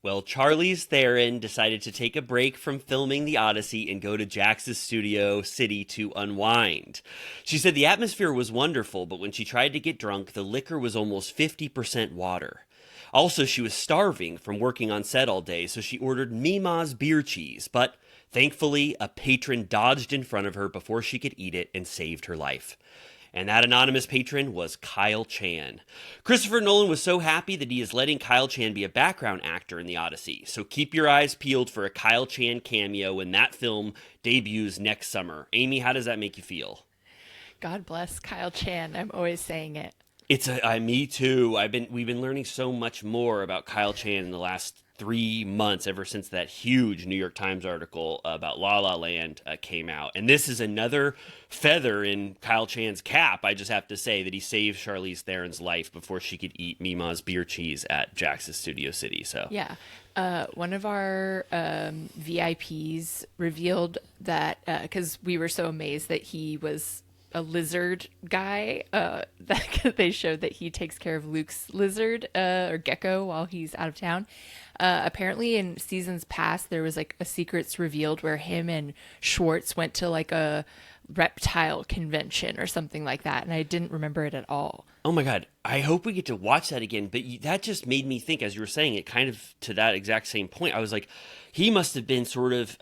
Well, Charlize Theron decided to take a break from filming The Odyssey and go to Jax's studio city to unwind. She said the atmosphere was wonderful, but when she tried to get drunk, the liquor was almost 50% water. Also, she was starving from working on set all day, so she ordered Mima's beer cheese, but thankfully, a patron dodged in front of her before she could eat it and saved her life. And that anonymous patron was Kyle Chan. Christopher Nolan was so happy that he is letting Kyle Chan be a background actor in The Odyssey. So keep your eyes peeled for a Kyle Chan cameo when that film debuts next summer. Amy, how does that make you feel? God bless Kyle Chan. I'm always saying it. Me too. We've been learning so much more about Kyle Chan in the last 3 months, ever since that huge New York Times article about La La Land came out. And this is another feather in Kyle Chan's cap. I just have to say that he saved Charlize Theron's life before she could eat Mima's beer cheese at Jax's Studio City. So Yeah. One of our VIPs revealed that because we were so amazed that he was a lizard guy, that they showed that he takes care of Luke's lizard or gecko while he's out of town. Apparently in seasons past, there was like a secrets revealed where him and Schwartz went to like a reptile convention or something like that. And I didn't remember it at all. Oh my God. I hope we get to watch that again. But that just made me think, as you were saying it, kind of to that exact same point. I was like, he must have been sort of,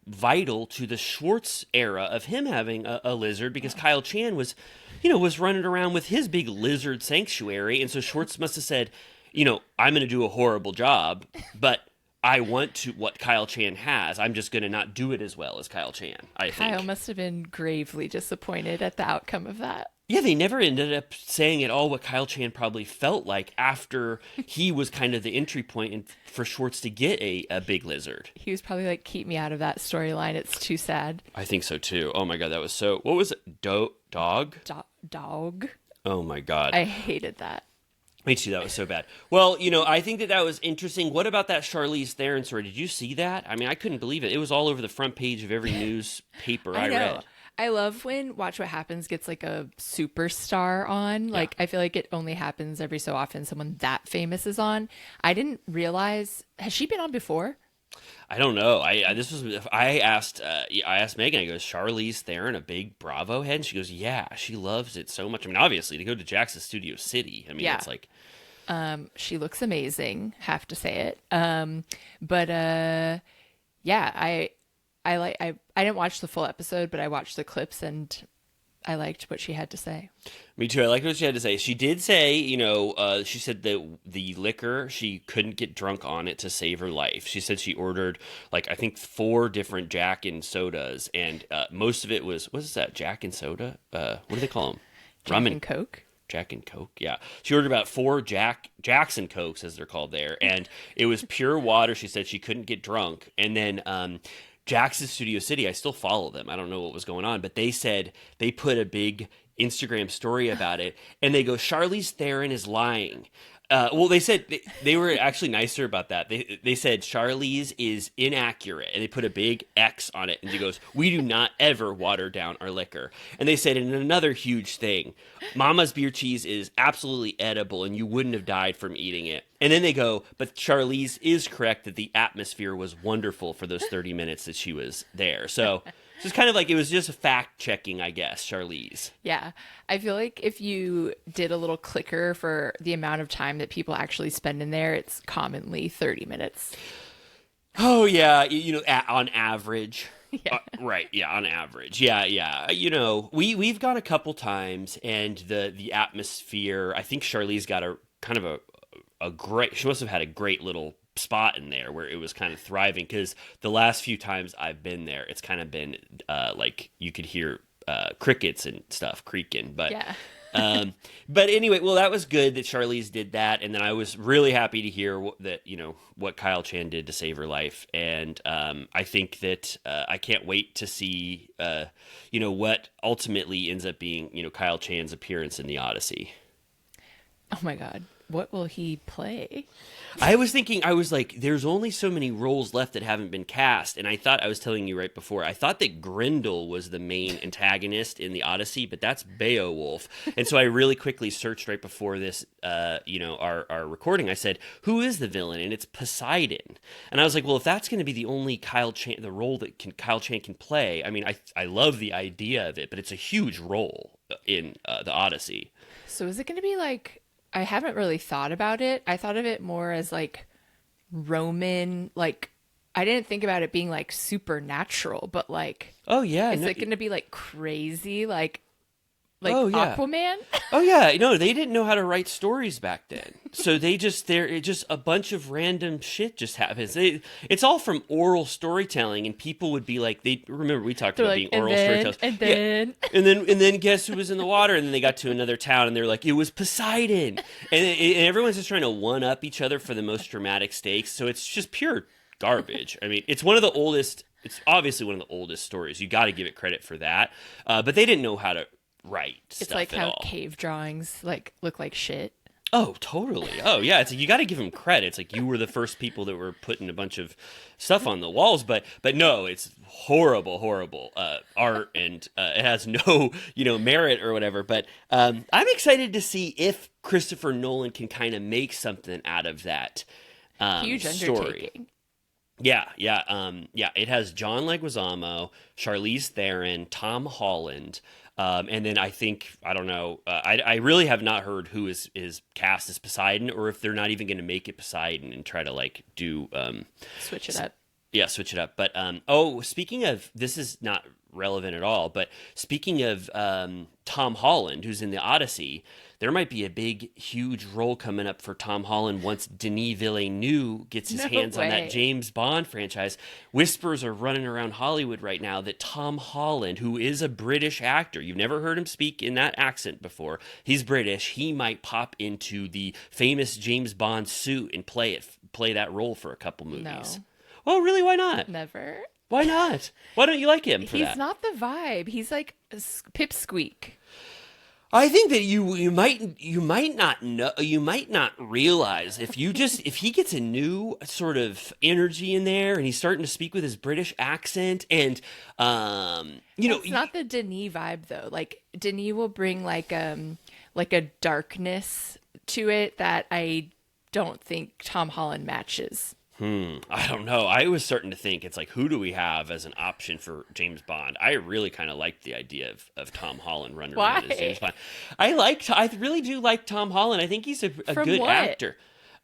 vital to the Schwartz era of him having a lizard, because Kyle Chan was running around with his big lizard sanctuary. And so Schwartz must have said, I'm going to do a horrible job, but I want to what Kyle Chan has. I'm just going to not do it as well as Kyle Chan, I think. Kyle must have been gravely disappointed at the outcome of that. Yeah, they never ended up saying at all what Kyle Chan probably felt like after he was kind of the entry point for Schwartz to get a big lizard. He was probably like, keep me out of that storyline. It's too sad. I think so too. Oh my God, that was so... What was it? Dog? Dog. Oh my God. I hated that. Me too, that was so bad. Well, I think that was interesting. What about that Charlize Theron story? Did you see that? I mean, I couldn't believe it. It was all over the front page of every newspaper I read. I love when Watch What Happens gets like a superstar on. Yeah. Like, I feel like it only happens every so often someone that famous is on. I didn't realize, has she been on before? I don't know. I asked Megan. I go, "Is Charlize Theron a big Bravo head?" And she goes, "Yeah, she loves it so much. I mean, obviously, to go to Jax's Studio City. I mean, Yeah. It's like." She looks amazing. Have to say it. Yeah, I didn't watch the full episode, but I watched the clips and I liked what she had to say. Me too. I liked what she had to say. She did say, she said that the liquor, she couldn't get drunk on it to save her life. She said she ordered, I think 4 different Jack and sodas, and most of it was, what is that, Jack and soda? What do they call them? Jack and Coke? Jack and Coke, yeah. She ordered about 4 Jacks and Cokes, as they're called there, and it was pure water. She said she couldn't get drunk. And then Jax's Studio City, I still follow them. I don't know what was going on, but they said they put a big Instagram story about it, and they go, Charlize Theron is lying. They said they were actually nicer about that. They said Charlize is inaccurate, and they put a big X on it. And she goes, "We do not ever water down our liquor." And they said, in another huge thing, Mama's beer cheese is absolutely edible, and you wouldn't have died from eating it. And then they go, but Charlize is correct that the atmosphere was wonderful for those 30 minutes that she was there. So it's kind of like it was just fact checking, I guess, Charlize. Yeah. I feel like if you did a little clicker for the amount of time that people actually spend in there, it's commonly 30 minutes. Oh, yeah. On average. Yeah. Right. Yeah. On average. Yeah. Yeah. We've gone a couple times, and the atmosphere, I think Charlize got a kind of a great, she must have had a great little spot in there where it was kind of thriving, because the last few times I've been there, it's kind of been you could hear crickets and stuff creaking, but Yeah. but anyway, well, that was good that Charlize did that, and then I was really happy to hear what Kyle Chan did to save her life, and I think that I can't wait to see what ultimately ends up being Kyle Chan's appearance in The Odyssey. Oh my God. what will he play? I was thinking, I was like, there's only so many roles left that haven't been cast. And I thought, I was telling you right before, I thought that Grendel was the main antagonist in the Odyssey, but that's Beowulf. And so I really quickly searched right before this, our recording. I said, who is the villain? And it's Poseidon. And I was like, well, if that's going to be the only the role that Kyle Chan can play, I mean, I love the idea of it, but it's a huge role in the Odyssey. So is it going to be like, I haven't really thought about it. I thought of it more as like Roman, like I didn't think about it being like supernatural, but like, oh yeah, is it going to be like crazy, like oh, yeah. Aquaman? Oh yeah, no, they didn't know how to write stories back then, so it just a bunch of random shit just happens. It's all from oral storytelling, and people would be like, they remember we talked about like, being oral storytellers, and then guess who was in the water, and then they got to another town, and they're like, it was Poseidon, and everyone's just trying to one up each other for the most dramatic stakes. So it's just pure garbage. I mean, it's one of the oldest. It's obviously one of the oldest stories. You got to give it credit for that, but they didn't know how to write stuff. It's like how all. Cave drawings like look like shit. Oh, totally. Oh, yeah. It's like, you got to give them credit. It's like you were the first people that were putting a bunch of stuff on the walls, but no, it's horrible art, and it has no merit or whatever. But I'm excited to see if Christopher Nolan can kind of make something out of that Huge story. undertaking. Yeah. It has John Leguizamo, Charlize Theron, Tom Holland. And then I think, I don't know, I really have not heard who is cast as Poseidon, or if they're not even going to make it Poseidon and try to like do Switch it up. Yeah, switch it up. But speaking of, this is not relevant at all, but speaking of Tom Holland, who's in the Odyssey, there might be a big, huge role coming up for Tom Holland once Denis Villeneuve gets his hands on that James Bond franchise. Whispers are running around Hollywood right now that Tom Holland, who is a British actor, you've never heard him speak in that accent before, he's British, he might pop into the famous James Bond suit and play that role for a couple movies. No. Well, really, why not? Never. Why not? Why don't you like him for that? He's not the vibe. He's like a pipsqueak. I think that you might not know, you might not realize if he gets a new sort of energy in there, and he's starting to speak with his British accent, and it's not the Denis vibe though. Like Denis will bring like a darkness to it that I don't think Tom Holland matches. I don't know. I was starting to think, it's like, who do we have as an option for James Bond? I really kind of liked the idea of Tom Holland running around as James Bond. I really do like Tom Holland. I think he's a good actor.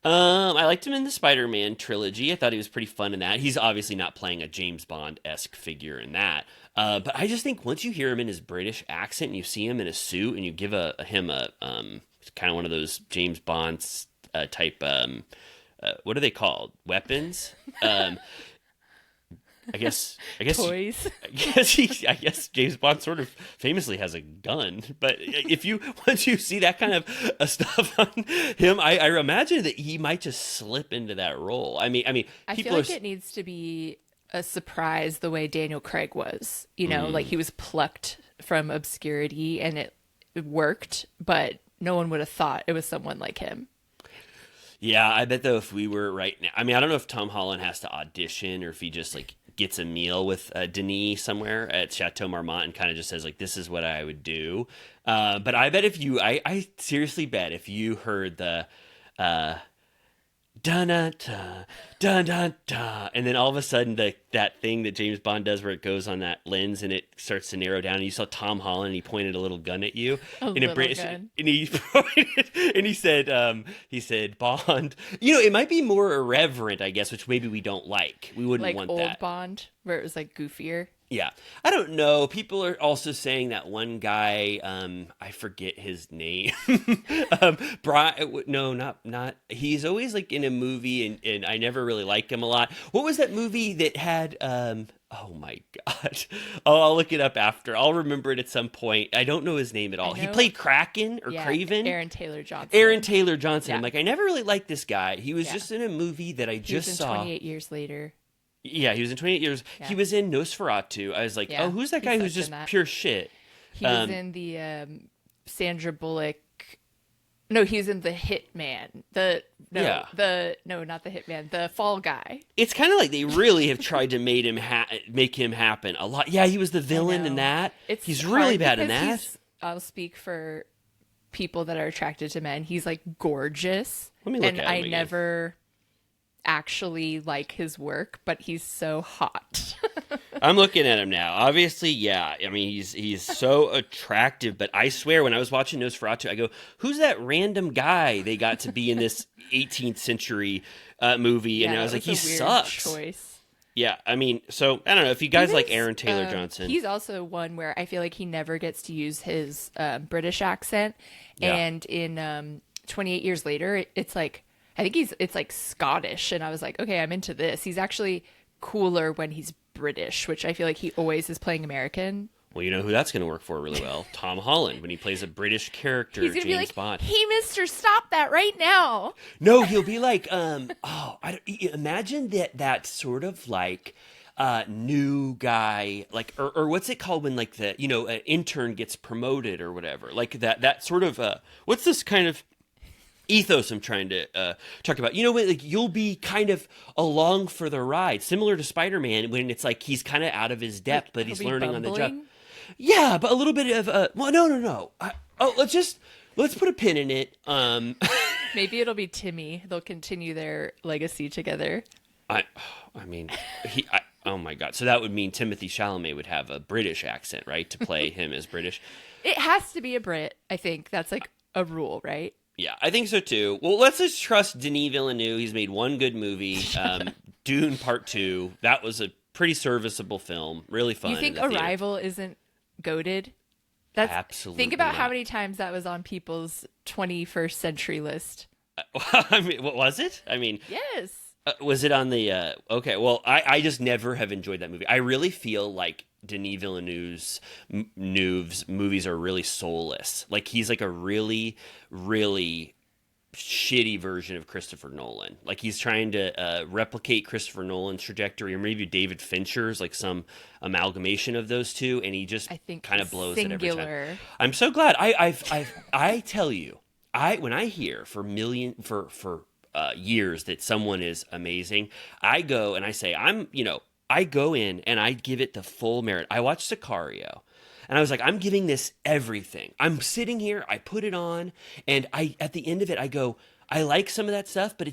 I liked him in the Spider-Man trilogy. I thought he was pretty fun in that. He's obviously not playing a James Bond-esque figure in that. But I just think once you hear him in his British accent and you see him in a suit and you give him a kind of one of those James Bond type what are they called? Weapons? I guess toys. I guess James Bond sort of famously has a gun. But once you see that kind of stuff on him, I imagine that he might just slip into that role. I mean, I feel like it needs to be a surprise the way Daniel Craig was. Like he was plucked from obscurity and it worked, but no one would have thought it was someone like him. Yeah, I bet though if we were right now, I mean, I don't know if Tom Holland has to audition or if he just like gets a meal with Denis somewhere at Chateau Marmont and kind of just says like, this is what I would do. But I bet I seriously bet if you heard the da da da da da da, and then all of a sudden that thing that James Bond does where it goes on that lens and it starts to narrow down, and you saw Tom Holland and he pointed a little gun at you, and he pointed, and he said Bond. It might be more irreverent, I guess, which maybe we don't like. We wouldn't like want old that. Bond no was like goofier. Yeah, I don't know. People are also saying that one guy, I forget his name. No, not. He's always like in a movie, and I never really liked him a lot. What was that movie that had? Oh my god! Oh, I'll look it up after. I'll remember it at some point. I don't know his name at all. He played Kraken or Craven. Aaron Taylor Johnson. Yeah. I'm like, I never really liked this guy. He was just in a movie that I just saw. 28 Years Later. Yeah, he was in 28 Years. Yeah. He was in Nosferatu. I was like, oh, who's that guy who's just pure shit? He was in the Sandra Bullock No, he's in the Hitman. The no, Yeah. the no, not the Hitman. The Fall Guy. It's kind of like they really have tried to make him happen a lot. Yeah, he was the I villain in know. that. It's He's really hard bad in because that. I'll speak for people that are attracted to men. He's like gorgeous. Let me look And at him I again. never actually like his work, but he's so hot. I'm looking at him now. Obviously, yeah. I mean, he's so attractive. But I swear, when I was watching Nosferatu, I go, "Who's that random guy they got to be in this 18th century movie?" And Yeah, I was that like, "He a weird sucks." choice. Yeah, I mean, so I don't know if you guys like He Aaron Taylor was, Johnson. He's also one where I feel like he never gets to use his British accent. Yeah. And in 28 Years Later, it's like, I think it's like Scottish. And I was like, okay, I'm into this. He's actually cooler when he's British, which I feel like he always is playing American. Well, you know who that's going to work for really well? Tom Holland, when he plays a British character, He's gonna be James like, Bond. "Hey, Mister, stop that right now!" No, he'll be like, imagine that sort of like new guy, like, or what's it called when like an intern gets promoted or whatever, like that sort of what's this kind of ethos I'm trying to talk about. Like you'll be kind of along for the ride, similar to Spider-Man when it's like he's kind of out of his depth, but He'll he's be learning on the job. bumbling. Yeah, but a little bit of well, no. Let's put a pin in it. Maybe it'll be Timmy. They'll continue their legacy together. I mean, oh my God. So that would mean Timothy Chalamet would have a British accent, right, to play him as British. It has to be a Brit. I think that's like a rule, right? Yeah, I think so too. Well, let's just trust Denis Villeneuve. He's made one good movie, Dune Part 2. That was a pretty serviceable film, really fun. You think in the theater. Arrival isn't goated? That's Absolutely Think about not. how many times that was on people's 21st century list. I mean, what was it? I mean, Yes. was it on the? Okay, well, I just never have enjoyed that movie. I really feel like Denis Villeneuve's movies are really soulless. Like he's like a really, really shitty version of Christopher Nolan. Like he's trying to replicate Christopher Nolan's trajectory, or maybe David Fincher's, like some amalgamation of those two, and he just I think kind of blows it every singular. time. I'm so glad. I tell you, when I hear for years that someone is amazing, I go and I say I go in and I give it the full merit. I watched Sicario. And I was like, I'm giving this everything. I'm sitting here, I put it on, and at the end of it, I go, I like some of that stuff, but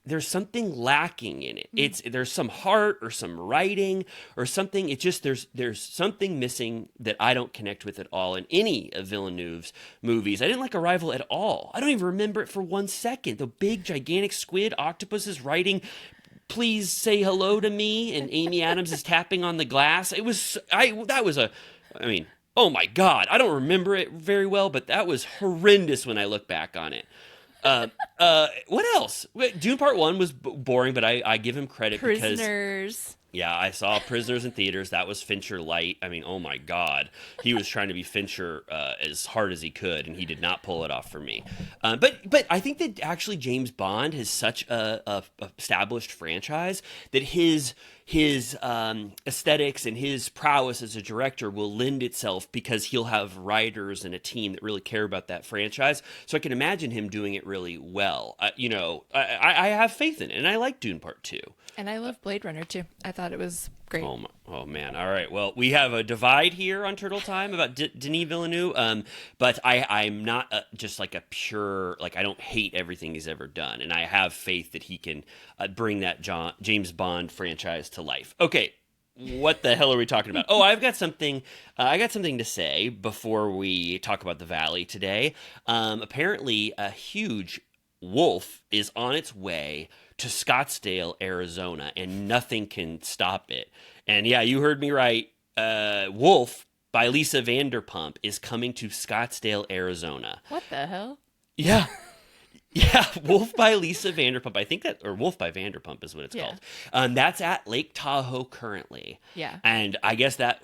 there's something lacking in it. There's some heart or some writing or something. It's just there's something missing that I don't connect with at all in any of Villeneuve's movies. I didn't like Arrival at all. I don't even remember it for 1 second. The big gigantic squid octopuses writing, "Please say hello to me," and Amy Adams is tapping on the glass. I mean, oh my God, I don't remember it very well, but that was horrendous when I look back on it. What else? Dune Part 1 was boring, but I give him credit because Prisoners. yeah, I saw Prisoners in theaters. That was Fincher light. I mean, oh my God, he was trying to be Fincher as hard as he could, and he did not pull it off for me. But I think that actually James Bond has such a established franchise that his aesthetics and his prowess as a director will lend itself because he'll have writers and a team that really care about that franchise. So I can imagine him doing it really well. I have faith in it, and I like Dune Part 2. And I love Blade Runner too. I thought it was great. Oh man! All right. Well, we have a divide here on Turtle Time about Denis Villeneuve. But I'm not just like a pure like I don't hate everything he's ever done, and I have faith that he can bring that James Bond franchise to life. Okay. What the hell are we talking about? Oh, I've got something. I got something to say before we talk about the Valley today. Apparently, a huge wolf is on its way to Scottsdale, Arizona, and nothing can stop it. And yeah, you heard me right. Wolf by Lisa Vanderpump is coming to Scottsdale, Arizona. What the hell? Yeah. Yeah, Wolf by Lisa Vanderpump. I think or Wolf by Vanderpump is what it's called. That's at Lake Tahoe currently. Yeah. And I guess that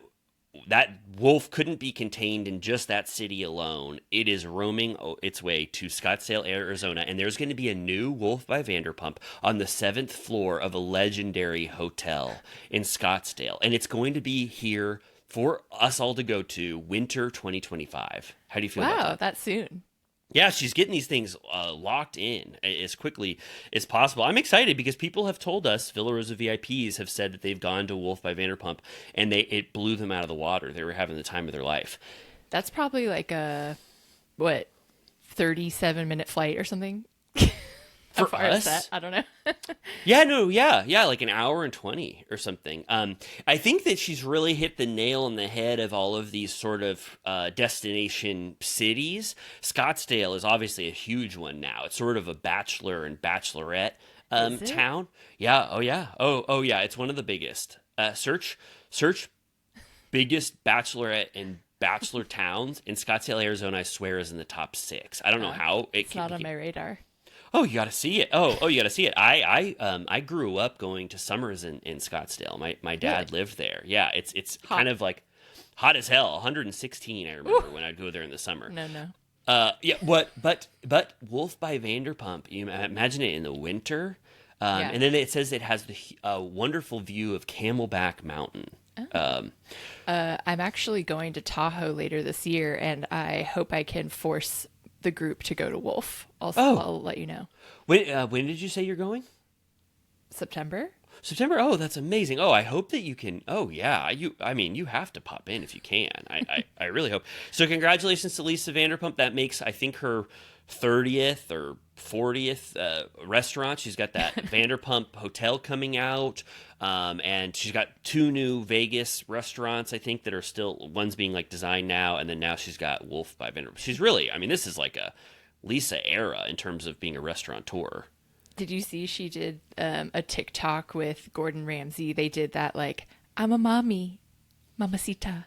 wolf couldn't be contained in just that city alone. It is roaming its way to Scottsdale, Arizona, and there's going to be a new Wolf by Vanderpump on the 7th floor of a legendary hotel in Scottsdale. And it's going to be here for us all to go to winter 2025. How do you feel about Wow, that? that's soon. Yeah, she's getting these things locked in as quickly as possible. I'm excited because people have told us, Villa Rosa VIPs have said that they've gone to Wolf by Vanderpump and it blew them out of the water. They were having the time of their life. That's probably like a, what, 37-minute flight or something? How For far is us, that? I don't know. yeah, like an hour and 20 or something. I think that she's really hit the nail on the head of all of these sort of destination cities. Scottsdale is obviously a huge one now. It's sort of a bachelor and bachelorette Is it? town. Yeah, oh yeah, oh yeah, it's one of the biggest. Search biggest bachelorette and bachelor towns in Scottsdale, Arizona. I swear is in the top 6. I don't know how It's not on my radar. Oh, you got to see it. Oh, you got to see it. I grew up going to summers in Scottsdale. My dad Really? lived there. Yeah, it's Hot. kind of like hot as hell. 116. I remember when I'd go there in the summer. No. Yeah. But Wolf by Vanderpump. You imagine it in the winter. Yeah. And then it says it has the wonderful view of Camelback Mountain. I'm actually going to Tahoe later this year, and I hope I can force the group to go to Wolf. I'll let you know. When did you say you're going? September? September. Oh, that's amazing. Oh, I hope that you can. Oh, yeah. You have to pop in if you can. I really hope. So, congratulations to Lisa Vanderpump. That makes, I think, her 30th or 40th restaurant. She's got that Vanderpump Hotel coming out. And she's got 2 new Vegas restaurants, I think, that are still, one's being like designed now. And then now she's got Wolf by Vanderpump. She's really, this is like a Lisa era in terms of being a restaurateur. Did you see she did a TikTok with Gordon Ramsay? They did that like, I'm a mommy, mamacita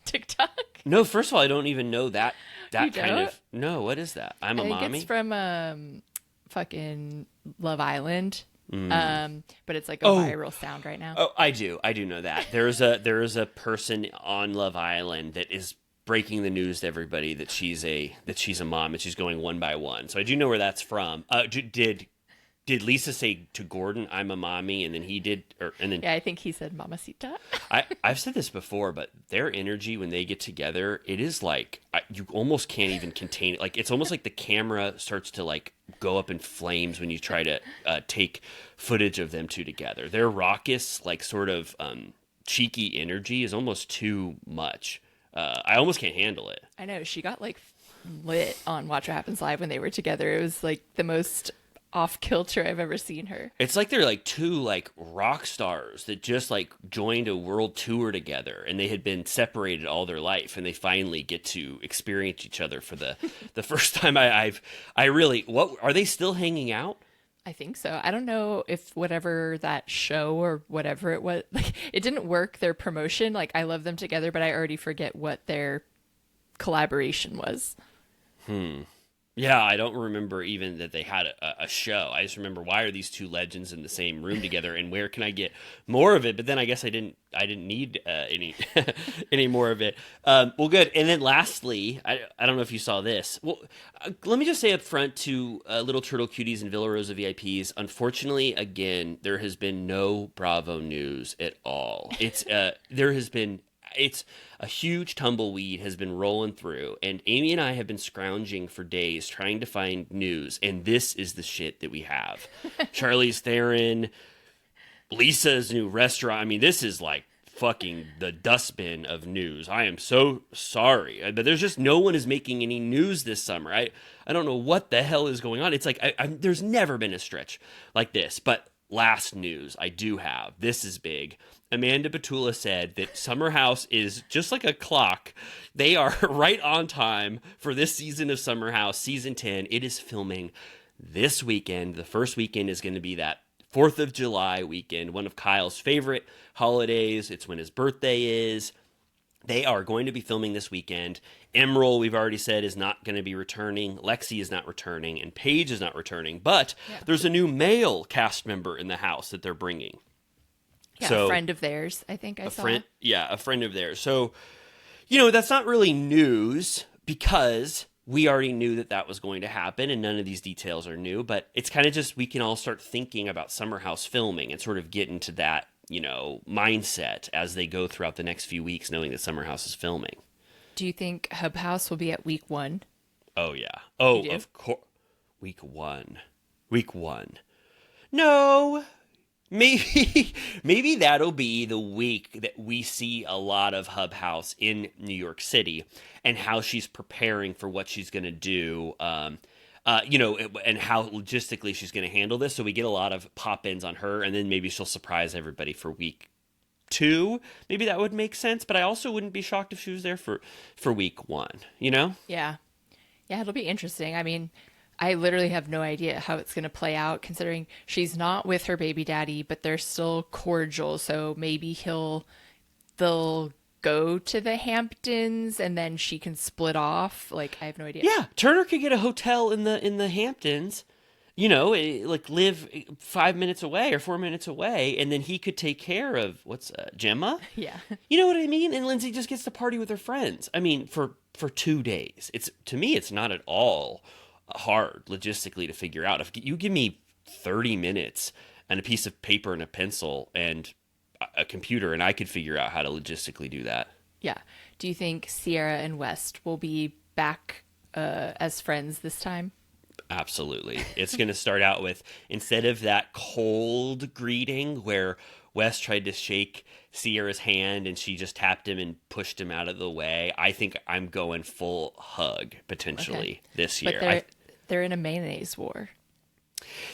TikTok. No, first of all, I don't even know that You kind don't? of. No, what is that? I'm a I think mommy. it's from fucking Love Island. But it's like a Oh. viral sound right now. Oh, I do know that. There is a person on Love Island that is breaking the news to everybody that she's a mom and she's going one by one. So I do know where that's from. Did Lisa say to Gordon, "I'm a mommy," and then he did, and then Yeah, I think he said mamacita. I've said this before, but their energy when they get together, it is like you almost can't even contain it. Like it's almost like the camera starts to like go up in flames when you try to take footage of them two together. Their raucous, like sort of cheeky energy is almost too much. I almost can't handle it. I know, she got like lit on Watch What Happens Live when they were together. It was like the most off kilter I've ever seen her. It's like they're like two like rock stars that just like joined a world tour together and they had been separated all their life and they finally get to experience each other for the first time. I really, what are they still hanging out? I think so. I don't know if whatever that show or whatever it was, like it didn't work, their promotion. Like I love them together, but I already forget what their collaboration was. Yeah, I don't remember even that they had a show. I just remember, why are these two legends in the same room together, and where can I get more of it? But then I guess I didn't need any any more of it. Well, good. And then lastly, I don't know if you saw this. Well, let me just say up front to Little Turtle Cuties and Villa Rosa VIPs. Unfortunately, again, there has been no Bravo news at all. It's it's a huge tumbleweed has been rolling through, and Amy and I have been scrounging for days trying to find news, and this is the shit that we have. Charlize Theron, Lisa's new restaurant. I mean, this is like fucking the dustbin of news. I am so sorry, but there's just no one is making any news this summer. I don't know what the hell is going on. It's like there's never been a stretch like this, but last news I do have. This is big. Amanda Batula said that Summerhouse is just like a clock. They are right on time for this season of Summerhouse, season 10. It is filming this weekend. The first weekend is going to be that 4th of July weekend, one of Kyle's favorite holidays. It's when his birthday is. They are going to be filming this weekend. Emerald, we've already said, is not going to be returning. Lexi is not returning, and Paige is not returning. But there's a new male cast member in the house that they're bringing. Yeah, So, a friend of theirs, I think I saw. A friend of theirs. So, that's not really news because we already knew that was going to happen, and none of these details are new. But it's kind of just we can all start thinking about Summerhouse filming and sort of get into that, mindset as they go throughout the next few weeks, knowing that Summerhouse is filming. Do you think Hub House will be at week 1? Oh yeah. You Oh, do? of course. Week one. Week one. No. Maybe maybe that'll be the week that we see a lot of Hub House in New York City and how she's preparing for what she's going to do. And how logistically she's going to handle this. So we get a lot of pop-ins on her, and then maybe she'll surprise everybody for week two. Maybe that would make sense. But I also wouldn't be shocked if she was there for week one. You know? Yeah. Yeah, it'll be interesting. I mean, I literally have no idea how it's going to play out considering she's not with her baby daddy, but they're still cordial. So maybe they'll go to the Hamptons and then she can split off. Like, I have no idea. Yeah, Turner could get a hotel in the Hamptons. Like live 5 minutes away or 4 minutes away, and then he could take care of Gemma. Yeah. You know what I mean? And Lindsay just gets to party with her friends. I mean, for 2 days. To me, it's not at all hard logistically to figure out. If you give me 30 minutes and a piece of paper and a pencil and a computer, and I could figure out how to logistically do that. Yeah. Do you think Sierra and West will be back as friends this time? Absolutely. It's going to start out with, instead of that cold greeting where Wes tried to shake Sierra's hand and she just tapped him and pushed him out of the way, I think I'm going full hug potentially this year. But they're in a mayonnaise war.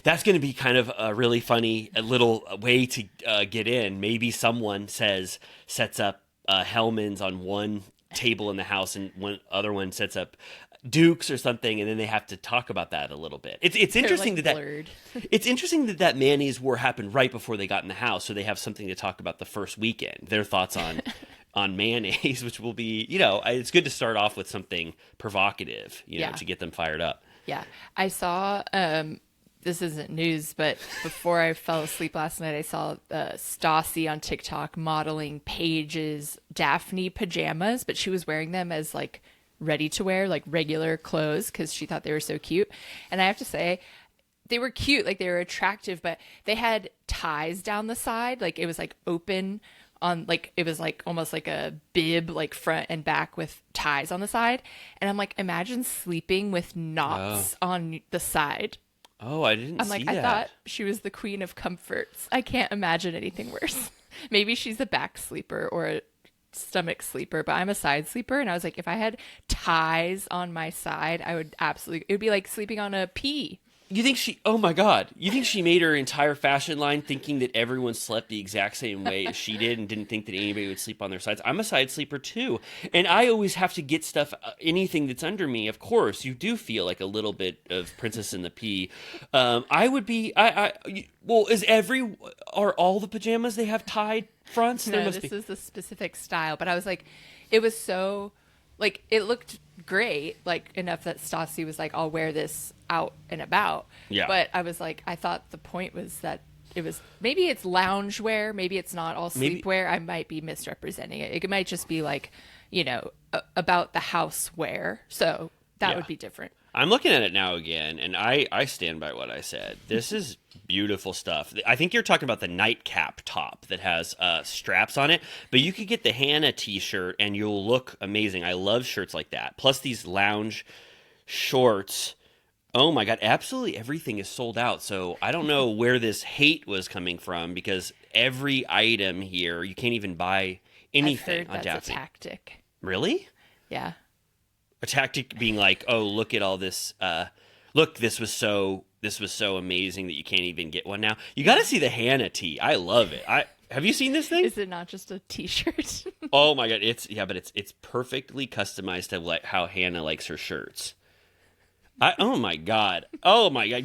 That's going to be kind of a really funny little way to get in. Maybe someone sets up Hellman's on one table in the house and one other one sets up Duke's or something, and then they have to talk about that a little bit. It's interesting like that it's interesting that mayonnaise war happened right before they got in the house, so they have something to talk about the first weekend. Their thoughts on mayonnaise, which will be, it's good to start off with something provocative, to get them fired up. Yeah, I saw. This isn't news, but before I fell asleep last night, I saw Stassi on TikTok modeling Paige's Daphne pajamas, but she was wearing them as like ready to wear, like regular clothes, because she thought they were so cute. And I have to say, they were cute, like they were attractive, but they had ties down the side, like it was like open on, like it was like almost like a bib, like front and back with ties on the side. And I'm like, imagine sleeping with knots on the side. Oh, I didn't see that. I thought she was the queen of comforts. I can't imagine anything worse. Maybe she's a back sleeper or a stomach sleeper, but I'm a side sleeper. And I was like, if I had ties on my side, I would absolutely, it would be like sleeping on a pea. Oh my God, you think she made her entire fashion line thinking that everyone slept the exact same way as she did and didn't think that anybody would sleep on their sides? I'm a side sleeper too. And I always have to get stuff, anything that's under me. Of course, you do feel like a little bit of Princess in the Pea. Are all the pajamas they have tied fronts? No, this is the specific style. But I was like, it was so, like, it looked great, like enough that Stassi was like, I'll wear this out and about. Yeah. But I was like, I thought the point was that maybe it's lounge wear, maybe it's not all sleepwear. I might be misrepresenting it. It might just be like, about the house wear. So that would be different. I'm looking at it now again, and I stand by what I said. This is beautiful stuff. I think you're talking about the nightcap top that has straps on it, but you could get the Hannah t-shirt, and you'll look amazing. I love shirts like that. Plus these lounge shorts. Oh my God, absolutely everything is sold out. So I don't know where this hate was coming from, because every item here, you can't even buy anything on Daphne. That's a tactic. Really? Yeah. A tactic being like, oh, look at all this. Look, this was so amazing that you can't even get one now. You got to see the Hannah tee. I love it. Have you seen this thing? Is it not just a t-shirt? Oh my God, it's perfectly customized to like how Hannah likes her shirts. Oh my God,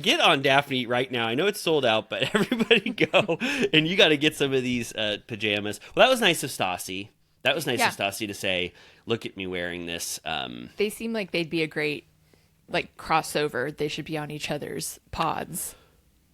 get on Daphne right now. I know it's sold out, but everybody go, and you got to get some of these pajamas. Well, that was nice of Stassi. That was nice of Stassi to say, look at me wearing this. They seem like they'd be a great, like, crossover. They should be on each other's pods.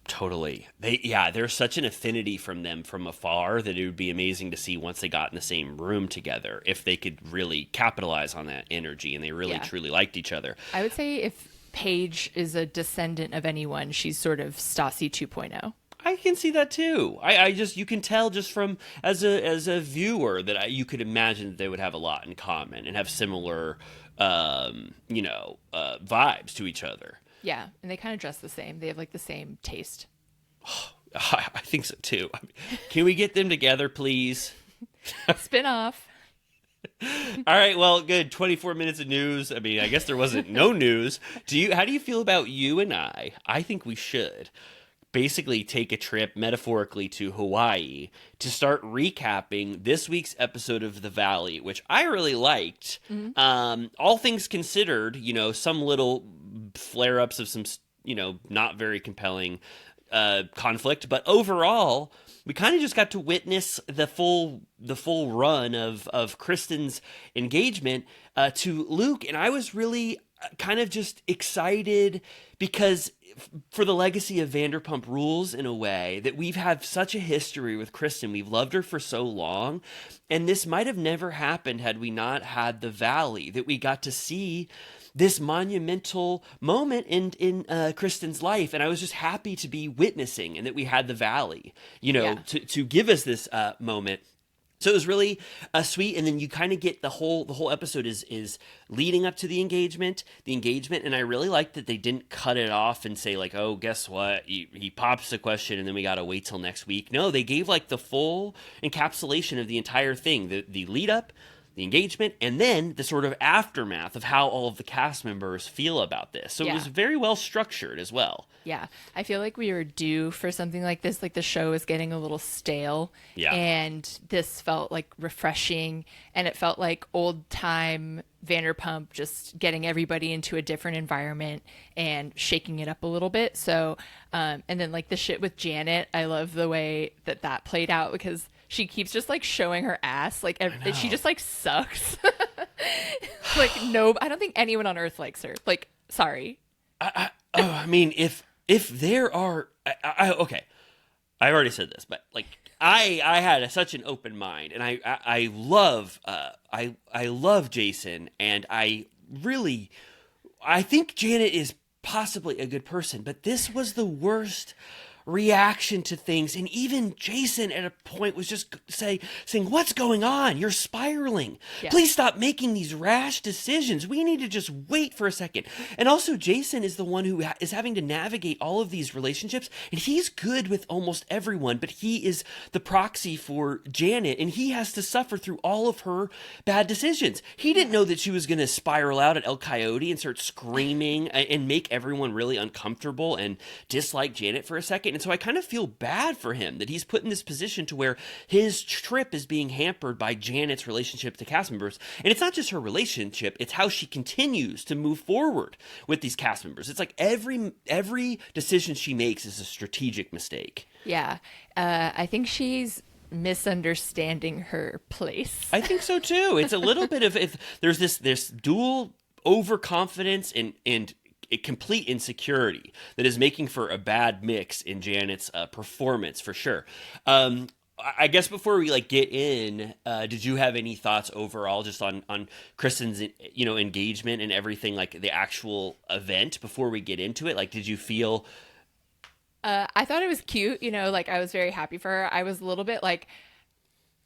Totally. There's such an affinity from them from afar that it would be amazing to see once they got in the same room together, if they could really capitalize on that energy and they really truly liked each other. I would say if Paige is a descendant of anyone, she's sort of Stassi 2.0. I can see that too. I just, you can tell just from as a viewer that you could imagine that they would have a lot in common and have similar, vibes to each other. Yeah, and they kind of dress the same. They have like the same taste. I think so too. I mean, can we get them together, please? Spin off. All right, well, good. 24 minutes of news. I mean, I guess there wasn't no news. How do you feel about you and I? I think we should basically take a trip metaphorically to Hawaii to start recapping this week's episode of The Valley, which I really liked. All things considered, some little flare-ups of some, not very compelling conflict, but overall, we kind of just got to witness the full run of Kristen's engagement to Luke, and I was really kind of just excited because for the legacy of Vanderpump Rules, in a way, that we've had such a history with Kristen. We've loved her for so long, and this might have never happened had we not had The Valley, that we got to see this monumental moment in Kristen's life. And I was just happy to be witnessing, and that we had The Valley, to give us this moment. So it was really sweet, and then you kind of get the whole episode is leading up to the engagement, and I really liked that they didn't cut it off and say like, oh, guess what? He pops a question, and then we gotta wait till next week. No, they gave like the full encapsulation of the entire thing, the lead up, the engagement, and then the sort of aftermath of how all of the cast members feel about this. So It was very well structured as well. Yeah, I feel like we were due for something like this. Like the show is getting a little stale. Yeah. And this felt like refreshing, and it felt like old time Vanderpump, just getting everybody into a different environment and shaking it up a little bit. So, and then like the shit with Janet, I love the way that played out, because she keeps just like showing her ass. Like she just like sucks. Like, no, I don't think anyone on earth likes her. Like, sorry. I mean, if there are, okay, I already said this, but like I had such an open mind, and I love Jason, and I think Janet is possibly a good person, but this was the worst reaction to things. And even Jason at a point was just saying, what's going on? You're spiraling. Yeah. Please stop making these rash decisions. We need to just wait for a second. And also, Jason is the one who is having to navigate all of these relationships, and he's good with almost everyone, but he is the proxy for Janet, and he has to suffer through all of her bad decisions. He didn't know that she was going to spiral out at El Coyote and start screaming and make everyone really uncomfortable and dislike Janet for a second. And so I kind of feel bad for him that he's put in this position to where his trip is being hampered by Janet's relationship to cast members. And it's not just her relationship, it's how she continues to move forward with these cast members. It's like every decision she makes is a strategic mistake. Yeah. I think she's misunderstanding her place. I think so too. It's a little bit of, if there's this dual overconfidence and a complete insecurity that is making for a bad mix in Janet's performance, for sure. I guess before we get in, did you have any thoughts overall just on Kristen's engagement and everything, like the actual event, before we get into it? Like, did you feel? I thought it was cute. I was very happy for her. I was a little bit like,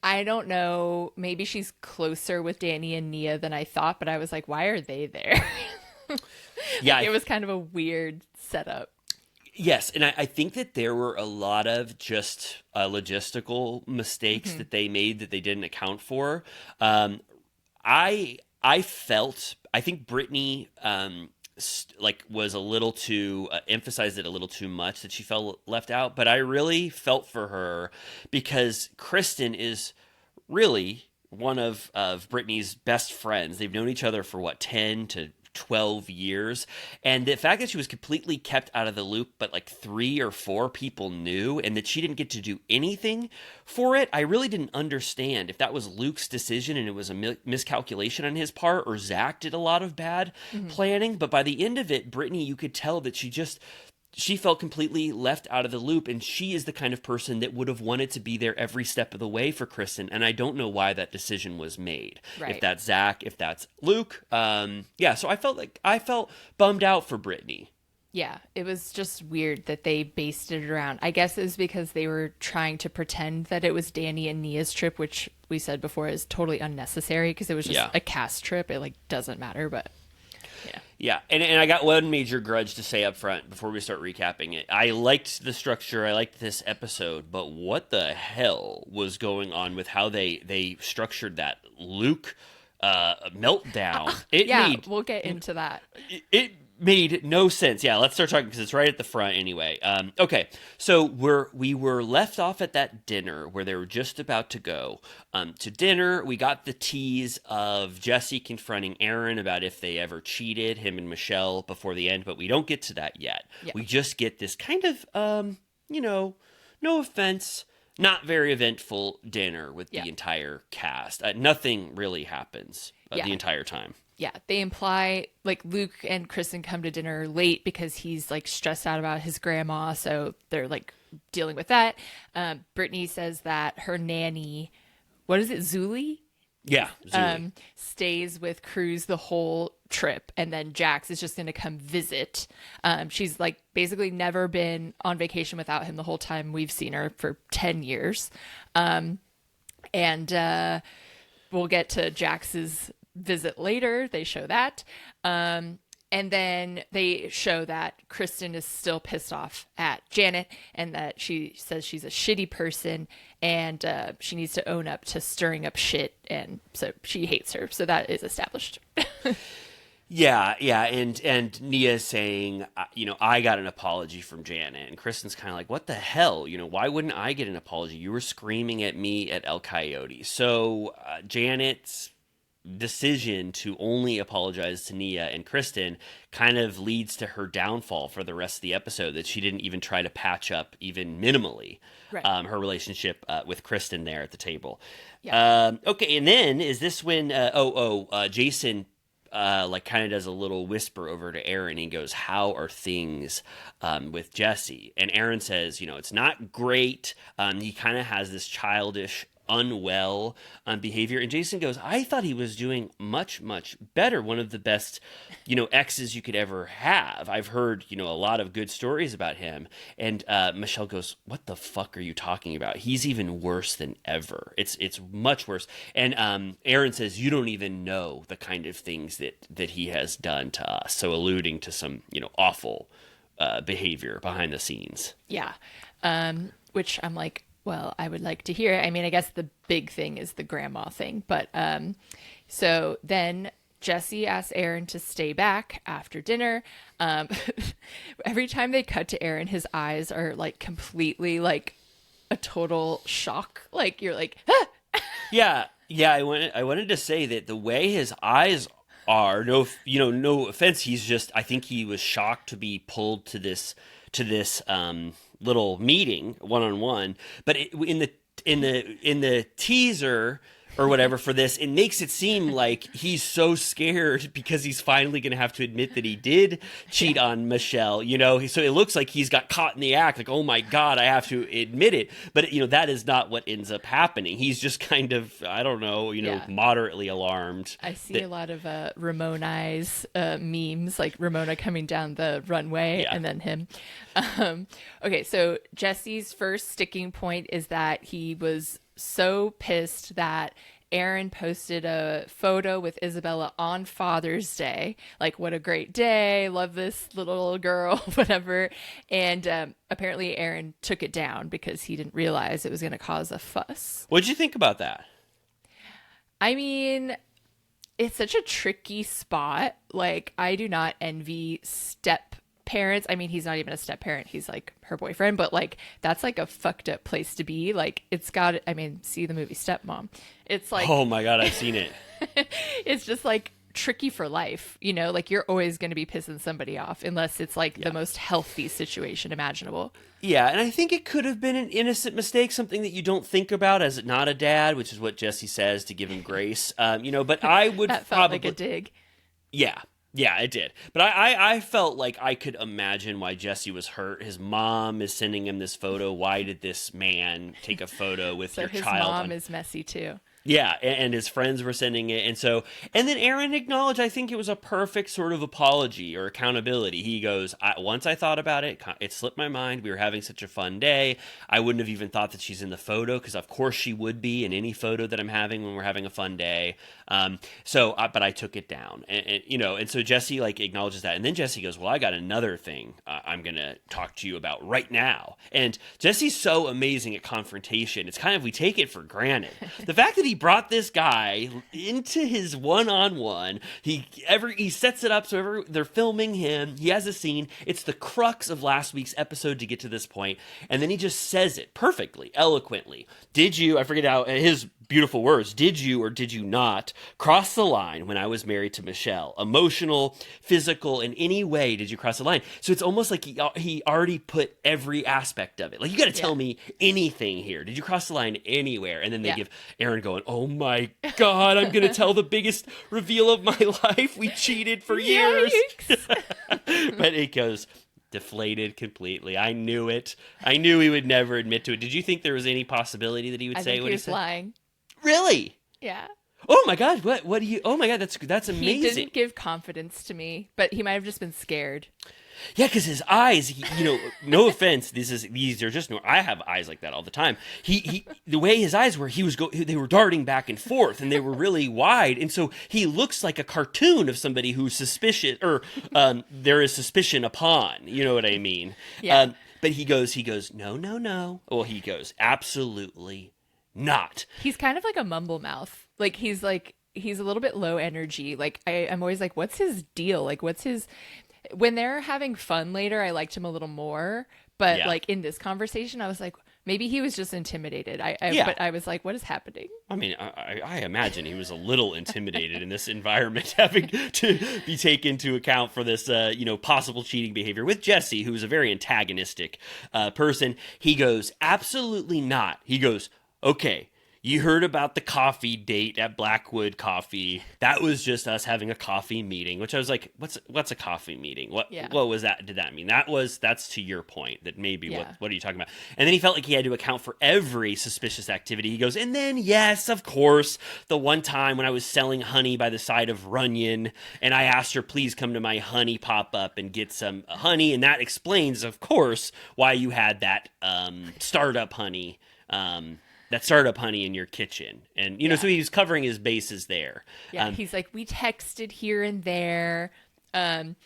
I don't know, maybe she's closer with Danny and Nia than I thought, but I was like, why are they there? Yeah, it was kind of a weird setup. Yes, and I think that there were a lot of just logistical mistakes that they made that they didn't account for. I think Brittany was a little too emphasized it a little too much, that she felt left out. But I really felt for her, because Kristen is really one of Brittany's best friends. They've known each other for 10 to 12 years, and the fact that she was completely kept out of the loop, but 3 or 4 people knew, and that she didn't get to do anything for it, I really didn't understand if that was Luke's decision and it was a miscalculation on his part, or Zach did a lot of bad planning. But by the end of it, Brittany, you could tell that she felt completely left out of the loop, and she is the kind of person that would have wanted to be there every step of the way for Kristen, and I don't know why that decision was made. Right. If that's Zach, if that's Luke. So I felt bummed out for Brittany. Yeah, it was just weird that they based it around. I guess it was because they were trying to pretend that it was Danny and Nia's trip, which we said before is totally unnecessary because it was just a cast trip. It like doesn't matter, but yeah. Yeah, and I got one major grudge to say up front before we start recapping it. I liked the structure, I liked this episode, but what the hell was going on with how they structured that Luke meltdown? We'll get into that. It made no sense. Yeah, let's start talking because it's right at the front anyway. Okay, so we were left off at that dinner where they were just about to go to dinner. We got the tease of Jesse confronting Aaron about if they ever cheated, him and Michelle, before the end, but we don't get to that yet. Yeah. We just get this kind of, no offense, not very eventful dinner with the entire cast. Nothing really happens the entire time. Yeah, they imply like Luke and Kristen come to dinner late because he's like stressed out about his grandma, so they're like dealing with that. Brittany says that her nanny, what is it, Zuli? Yeah, Zuli. Stays with Cruz the whole trip, and then Jax is just going to come visit. She's like basically never been on vacation without him the whole time we've seen her for 10 years. And we'll get to Jax's visit later. They show that. And then they show that Kristen is still pissed off at Janet and that she says she's a shitty person and she needs to own up to stirring up shit. And so she hates her. So that is established. Yeah, and Nia's saying, I got an apology from Janet, and Kristen's kind of like, what the hell? Why wouldn't I get an apology? You were screaming at me at El Coyote. So Janet's decision to only apologize to Nia and Kristen kind of leads to her downfall for the rest of the episode, that she didn't even try to patch up even minimally her relationship with Kristen there at the table. Yeah. Okay, and then is this when Jason like kind of does a little whisper over to Aaron. He goes, how are things with Jesse? And Aaron says, it's not great. He kind of has this childish, unwell behavior. And Jason goes, I thought he was doing much, much better. One of the best, exes you could ever have. I've heard, a lot of good stories about him. And Michelle goes, what the fuck are you talking about? He's even worse than ever. It's much worse. And Aaron says, you don't even know the kind of things that he has done to us. So alluding to some, awful behavior behind the scenes. Yeah. Which I'm like, well, I would like to hear. I mean, I guess the big thing is the grandma thing. But so then Jesse asks Aaron to stay back after dinner. Every time they cut to Aaron, his eyes are like completely like a total shock. Like you're like, ah! Yeah. I wanted to say that the way his eyes are, no offense. I think he was shocked to be pulled to this little meeting one-on-one, but in the teaser or whatever for this, it makes it seem like he's so scared because he's finally going to have to admit that he did cheat on Michelle, so it looks like he's got caught in the act, like, oh my God, I have to admit it. But, that is not what ends up happening. He's just kind of, I don't know, moderately alarmed. I see a lot of Ramona's memes, like Ramona coming down the runway and then him. Okay, so Jesse's first sticking point is that he was so pissed that Aaron posted a photo with Isabella on Father's Day. Like, what a great day. Love this little girl, whatever. And apparently Aaron took it down because he didn't realize it was going to cause a fuss. What'd you think about that? I mean, it's such a tricky spot. Like, I do not envy step parents. I mean, he's not even a step parent. He's like her boyfriend, but like that's like a fucked up place to be. Like see the movie Stepmom. It's like, oh my God, I've seen it. It's just like tricky for life, like you're always going to be pissing somebody off unless it's like the most healthy situation imaginable. Yeah, and I think it could have been an innocent mistake, something that you don't think about as not a dad, which is what Jesse says to give him grace. But I would that felt like a dig. Yeah, it did. But I felt like I could imagine why Jesse was hurt. His mom is sending him this photo. Why did this man take a photo with your child? So his mom is messy too. Yeah, and his friends were sending it, and then Aaron acknowledged. I think it was a perfect sort of apology or accountability. He goes, "Once I thought about it, it slipped my mind. We were having such a fun day. I wouldn't have even thought that she's in the photo because, of course, she would be in any photo that I'm having when we're having a fun day. But I took it down, and so Jesse like acknowledges that, and then Jesse goes, "Well, I got another thing I'm gonna talk to you about right now." And Jesse's so amazing at confrontation. It's kind of we take it for granted. The fact that he brought this guy into his one-on-one. He sets it up so they're filming him. He has a scene. It's the crux of last week's episode to get to this point, and then he just says it perfectly, eloquently. Did you? I forget how his beautiful words. Did you or did you not cross the line when I was married to Michelle? Emotional, physical, in any way did you cross the line? So it's almost like he already put every aspect of it. Like, you got to tell me anything here. Did you cross the line anywhere? And then they give Aaron going, "Oh my God, I'm going to tell the biggest reveal of my life. We cheated for years." But it goes deflated completely. I knew it. I knew he would never admit to it. Did you think there was any possibility that he would say what he said? Lying. Really? Yeah. Oh my God! What do you? Oh my God! That's amazing. He didn't give confidence to me, but he might have just been scared. Yeah, because his eyes, no offense, these are just I have eyes like that all the time. The way his eyes were, they were darting back and forth, and they were really wide, and so he looks like a cartoon of somebody who's suspicious, or there is suspicion upon. You know what I mean? Yeah. But he goes, no. Well, he goes, absolutely not. He's kind of like a mumble mouth. Like he's a little bit low energy. Like I'm always like, what's his deal? Like what's his? When they're having fun later, I liked him a little more. But like in this conversation, I was like, maybe he was just intimidated. But I was like, what is happening? I mean, I imagine he was a little intimidated in this environment, having to be taken into account for this, possible cheating behavior with Jesse, who is a very antagonistic person. He goes, absolutely not. He goes, okay. You heard about the coffee date at Blackwood Coffee. That was just us having a coffee meeting, which I was like, what's a coffee meeting? What was that? Did that mean? That's to your point that maybe what are you talking about? And then he felt like he had to account for every suspicious activity. He goes, and then yes, of course, the one time when I was selling honey by the side of Runyon and I asked her, please come to my honey pop-up and get some honey. And that explains, of course, why you had that startup honey in your kitchen. And, so he was covering his bases there. Yeah, he's like, we texted here and there. And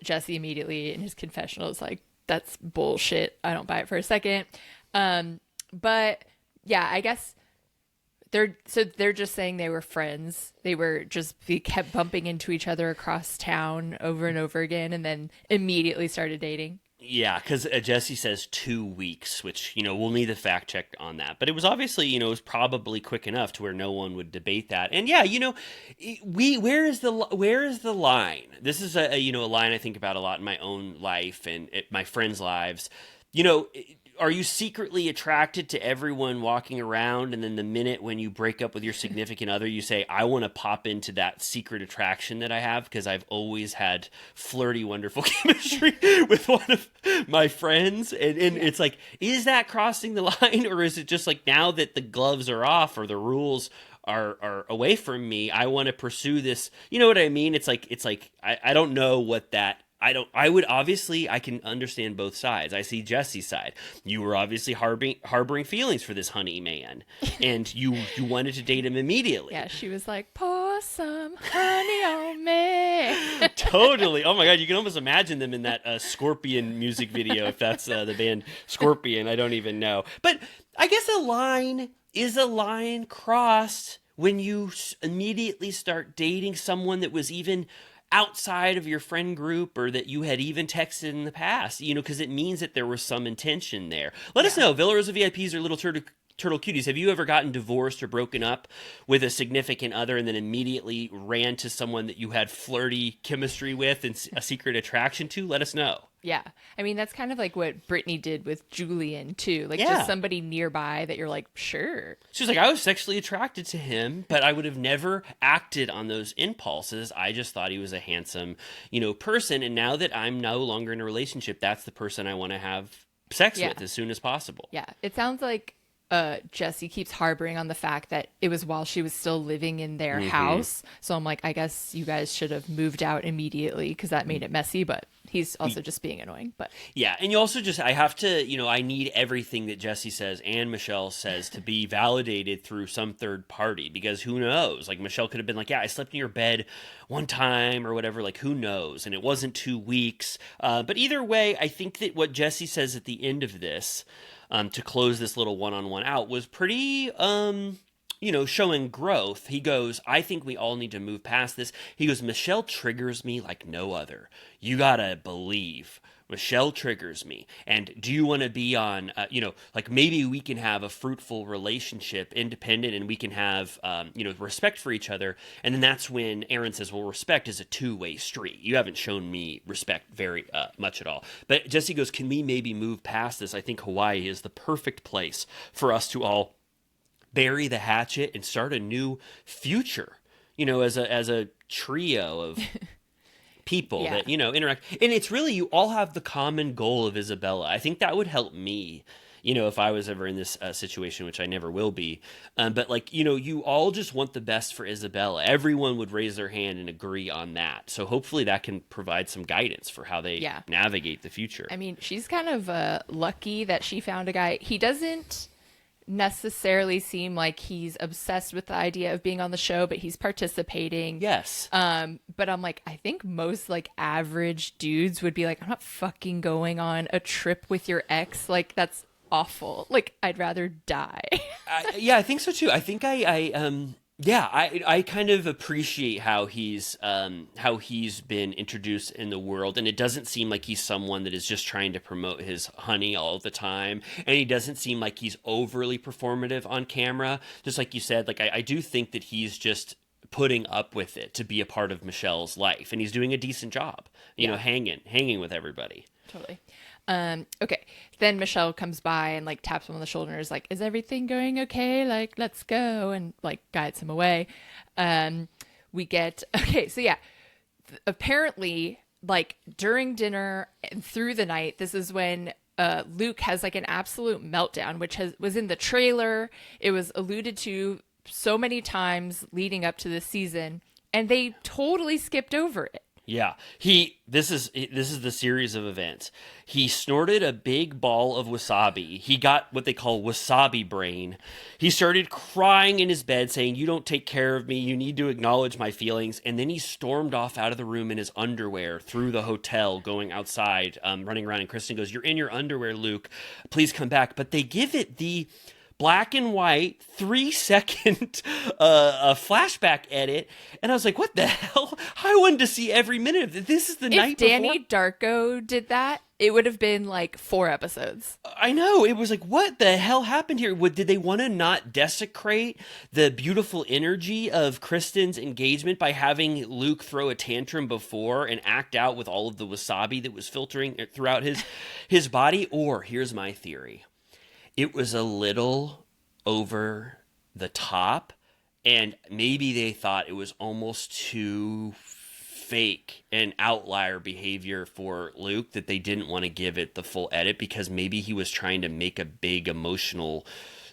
Jesse immediately in his confessional is like, that's bullshit. I don't buy it for a second. But yeah, I guess they're just saying they were friends. They kept bumping into each other across town over and over again and then immediately started dating. Yeah, because Jesse says 2 weeks, which, we'll need the fact check on that. But it was obviously, it was probably quick enough to where no one would debate that. And yeah, where is the line? This is a line I think about a lot in my own life and my friends' lives. Are you secretly attracted to everyone walking around, and then the minute when you break up with your significant other, you say, I want to pop into that secret attraction that I have because I've always had flirty, wonderful chemistry with one of my friends? And it's like, is that crossing the line, or is it just like now that the gloves are off or the rules are away from me, I want to pursue this? You know what I mean? It's like I don't know what that... I can understand both sides. I see Jesse's side. You were obviously harboring feelings for this honey man, and you wanted to date him immediately. Yeah, she was like, pour some honey on me. Totally. Oh my God, you can almost imagine them in that Scorpion music video, if that's the band Scorpion. I don't even know. But I guess a line crossed when you immediately start dating someone that was even outside of your friend group, or that you had even texted in the past, because it means that there was some intention there. Let us know. Villa Rosa VIPs or Little Turtle Cuties, have you ever gotten divorced or broken up with a significant other and then immediately ran to someone that you had flirty chemistry with and a secret attraction to? Let us know. Yeah. I mean, that's kind of like what Brittany did with Julian, too. Like, just somebody nearby that you're like, sure. She was like, I was sexually attracted to him, but I would have never acted on those impulses. I just thought he was a handsome, person. And now that I'm no longer in a relationship, that's the person I want to have sex with as soon as possible. Yeah. It sounds like Jesse keeps harboring on the fact that it was while she was still living in their house. So I'm like, I guess you guys should have moved out immediately because that made it messy. But he's also just being annoying. But yeah, and you also just, I have to, I need everything that Jesse says and Michelle says to be validated through some third party, because who knows? Like, Michelle could have been like, yeah, I slept in your bed one time or whatever. Like, who knows? And it wasn't 2 weeks. But either way, I think that what Jesse says at the end of this, to close this little one-on-one out, was pretty, showing growth. He goes, I think we all need to move past this. He goes, Michelle triggers me like no other. You gotta believe. Michelle triggers me. And do you want to be on, like, maybe we can have a fruitful relationship, independent, and we can have, respect for each other. And then that's when Aaron says, well, respect is a two-way street. You haven't shown me respect very much at all. But Jesse goes, can we maybe move past this? I think Hawaii is the perfect place for us to all bury the hatchet and start a new future, as a trio of people that, interact. And it's really, you all have the common goal of Isabella. I think that would help me, if I was ever in this situation, which I never will be. But like, you all just want the best for Isabella. Everyone would raise their hand and agree on that. So hopefully that can provide some guidance for how they navigate the future. I mean, she's kind of lucky that she found a guy. He doesn't necessarily seem like he's obsessed with the idea of being on the show, but he's participating. Yes. But I'm like, I think most like average dudes would be like, I'm not fucking going on a trip with your ex. Like, that's awful. Like, I'd rather die. I think so too. I think I kind of appreciate how he's been introduced in the world, and it doesn't seem like he's someone that is just trying to promote his honey all the time, and he doesn't seem like he's overly performative on camera. Just like you said, like I do think that he's just putting up with it to be a part of Michelle's life, and he's doing a decent job, hanging with everybody. Totally. Okay. Then Michelle comes by and like taps him on the shoulder and is like, is everything going okay? Like, let's go, and like guides him away. Apparently, like during dinner and through the night, this is when Luke has like an absolute meltdown, which was in the trailer. It was alluded to so many times leading up to this season, and they totally skipped over it. Yeah, this is the series of events. He snorted a big ball of wasabi. He got what they call wasabi brain. He started crying in his bed saying, you don't take care of me. You need to acknowledge my feelings. And then he stormed off out of the room in his underwear through the hotel, going outside, running around. And Kristen goes, you're in your underwear, Luke. Please come back. But they give it the black and white 3-second flashback edit, and I was like, what the hell? I wanted to see every minute of it. This is the night before. If Danny Darko did that, it would have been like 4 episodes. I know. It was like, what the hell happened here? Did they want to not desecrate the beautiful energy of Kristen's engagement by having Luke throw a tantrum before and act out with all of the wasabi that was filtering throughout his body? Or, here's my theory. It was a little over the top, and maybe they thought it was almost too fake and outlier behavior for Luke, that they didn't want to give it the full edit, because maybe he was trying to make a big emotional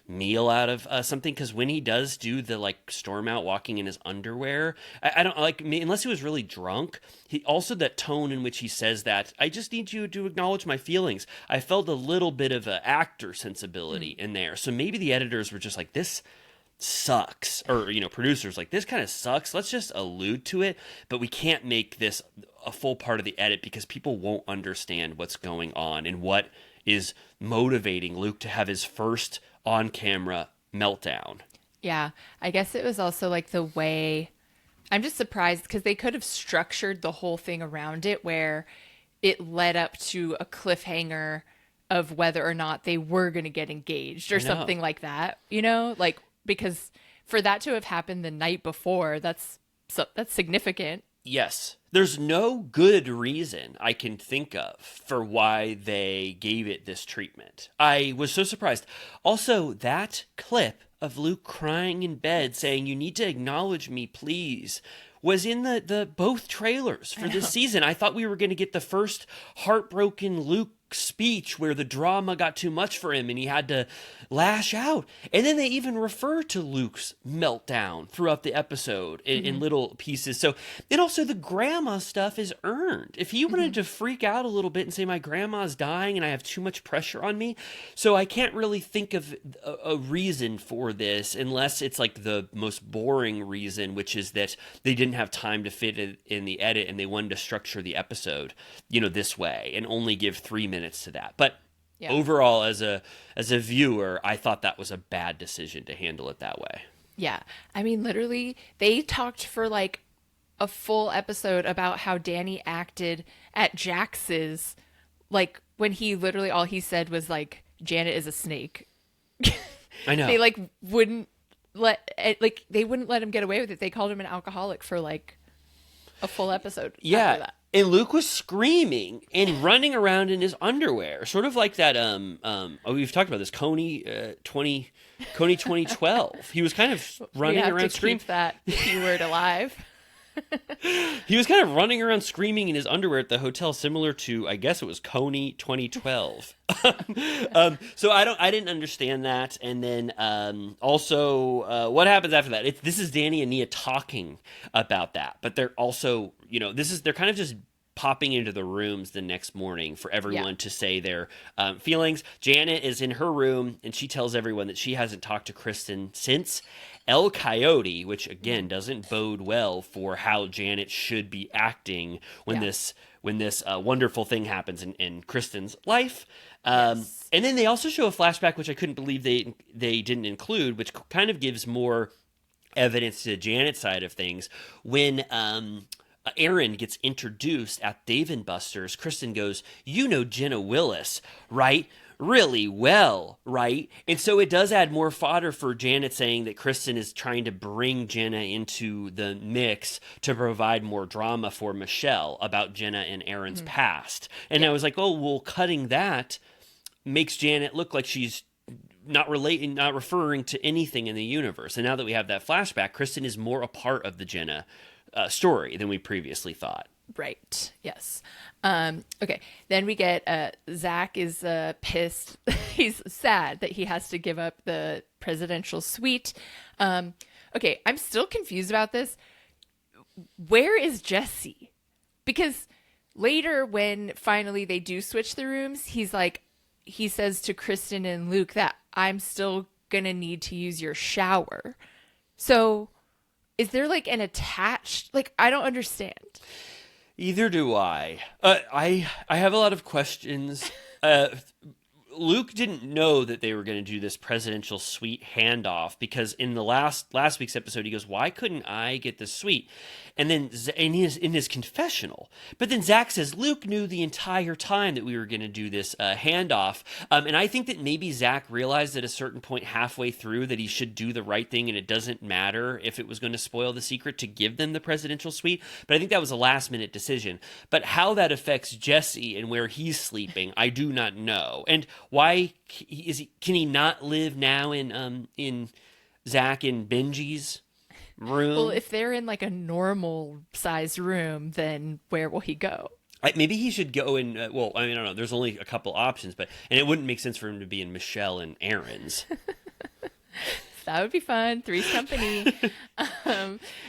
meal out of something. Because when he does do the like storm out walking in his underwear, I don't like, unless he was really drunk. He also, that tone in which he says that, I just need you to acknowledge my feelings, I felt a little bit of an actor sensibility in there. So maybe the editors were just like, this sucks, or producers like, this kind of sucks, let's just allude to it, but we can't make this a full part of the edit because people won't understand what's going on and what is motivating Luke to have his first on-camera meltdown. Yeah, I guess it was also like the way, I'm just surprised because they could have structured the whole thing around it where it led up to a cliffhanger of whether or not they were going to get engaged or something like that, like, because for that to have happened the night before, that's significant. Yes. There's no good reason I can think of for why they gave it this treatment. I was so surprised. Also, that clip of Luke crying in bed saying, you need to acknowledge me, please, was in the both trailers for this season. I thought we were going to get the first heartbroken Luke speech where the drama got too much for him and he had to lash out. And then they even refer to Luke's meltdown throughout the episode in little pieces. So, and also the grandma stuff is earned. If he wanted to freak out a little bit and say, my grandma's dying and I have too much pressure on me, so I can't really think of a reason for this unless it's like the most boring reason, which is that they didn't have time to fit it in the edit and they wanted to structure the episode, this way and only give 3 minutes to that. But overall, as a viewer, I thought that was a bad decision to handle it that way. Yeah. I mean, literally, they talked for like a full episode about how Danny acted at Jax's, like when he literally, all he said was like, Janet is a snake. I know. They wouldn't let him get away with it. They called him an alcoholic for like a full episode. Yeah. After that. And Luke was screaming and running around in his underwear, sort of like that. We've talked about this Coney 2012. He was kind of running around screaming. Keep that keyword alive. He was kind of running around screaming in his underwear at the hotel, similar to, I guess it was Coney 2012. So I didn't understand that. And then also what happens after that? This is Danny and Nia talking about that, but they're also, they're kind of just popping into the rooms the next morning for everyone to say their feelings. Janet is in her room and she tells everyone that she hasn't talked to Kristen since El Coyote, which again doesn't bode well for how Janet should be acting when this wonderful thing happens in Kristen's life. And then they also show a flashback, which I couldn't believe they didn't include, which kind of gives more evidence to Janet's side of things. When Aaron gets introduced at Dave & Buster's, Kristen goes, Jenna Willis, right? Really well, right? And so it does add more fodder for Janet saying that Kristen is trying to bring Jenna into the mix to provide more drama for Michelle about Jenna and Aaron's past. And I was like, cutting that makes Janet look like she's not referring to anything in the universe. And now that we have that flashback, Kristen is more a part of the Jenna story than we previously thought. Right. Yes. Okay. Then we get Zach is pissed. He's sad that he has to give up the presidential suite. Okay. I'm still confused about this. Where is Jesse? Because later when finally they do switch the rooms, he says to Kristen and Luke that I'm still going to need to use your shower. So is there like an attached, I don't understand. Either do I. I have a lot of questions. Luke didn't know that they were going to do this presidential suite handoff because in the last week's episode, he goes, why couldn't I get the suite? And then in his confessional. But then Zach says, Luke knew the entire time that we were going to do this handoff. And I think that maybe Zach realized at a certain point halfway through that he should do the right thing and it doesn't matter if it was going to spoil the secret to give them the presidential suite. But I think that was a last minute decision. But how that affects Jesse and where he's sleeping, I do not know. And why can he not live now in Zach and Benji's room? Well, if they're in like a normal sized room, then where will he go? Maybe he should go in. I don't know. There's only a couple options, and it wouldn't make sense for him to be in Michelle and Aaron's. That would be fun. Three's Company.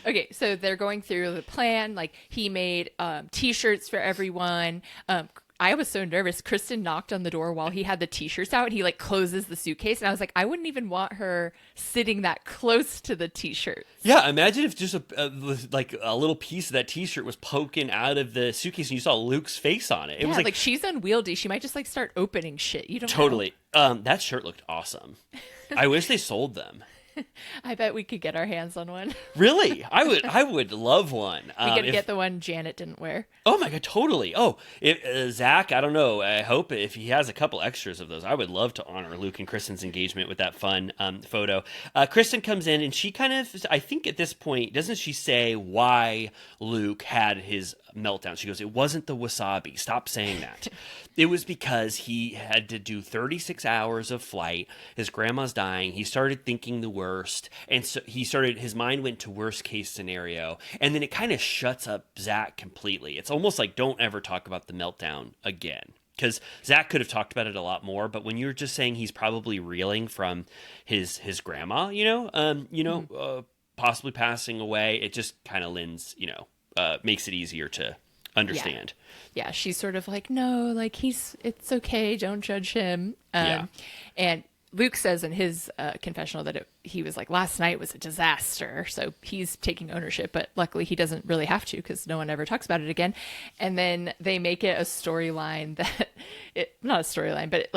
Okay, so they're going through the plan. Like he made T-shirts for everyone. I was so nervous. Kristen knocked on the door while he had the T-shirts out. And he closes the suitcase, and I was like, I wouldn't even want her sitting that close to the T-shirt. Yeah, imagine if just a little piece of that T-shirt was poking out of the suitcase, and you saw Luke's face on it. It was like she's unwieldy. She might just start opening shit. You don't totally. That shirt looked awesome. I wish they sold them. I bet we could get our hands on one. Really? I would love one. We could get the one Janet didn't wear. Oh my God, totally. Oh, Zach, I don't know. I hope if he has a couple extras of those, I would love to honor Luke and Kristen's engagement with that fun photo. Kristen comes in and she kind of, I think at this point, doesn't she say why Luke had his meltdown? She goes, it wasn't the wasabi. Stop saying that. It was because he had to do 36 hours of flight. His grandma's dying. He started thinking the worst. And so his mind went to worst case scenario. And then it kind of shuts up Zach completely. It's almost like don't ever talk about the meltdown again. because Zach could have talked about it a lot more. But when you're just saying he's probably reeling from his grandma, possibly passing away, it just kind of makes it easier to understand. Yeah, she's sort of like, no, like it's okay, don't judge him. And Luke says in his confessional that he was like, last night was a disaster. So he's taking ownership, but luckily he doesn't really have to because no one ever talks about it again. And then they make it a storyline not a storyline, but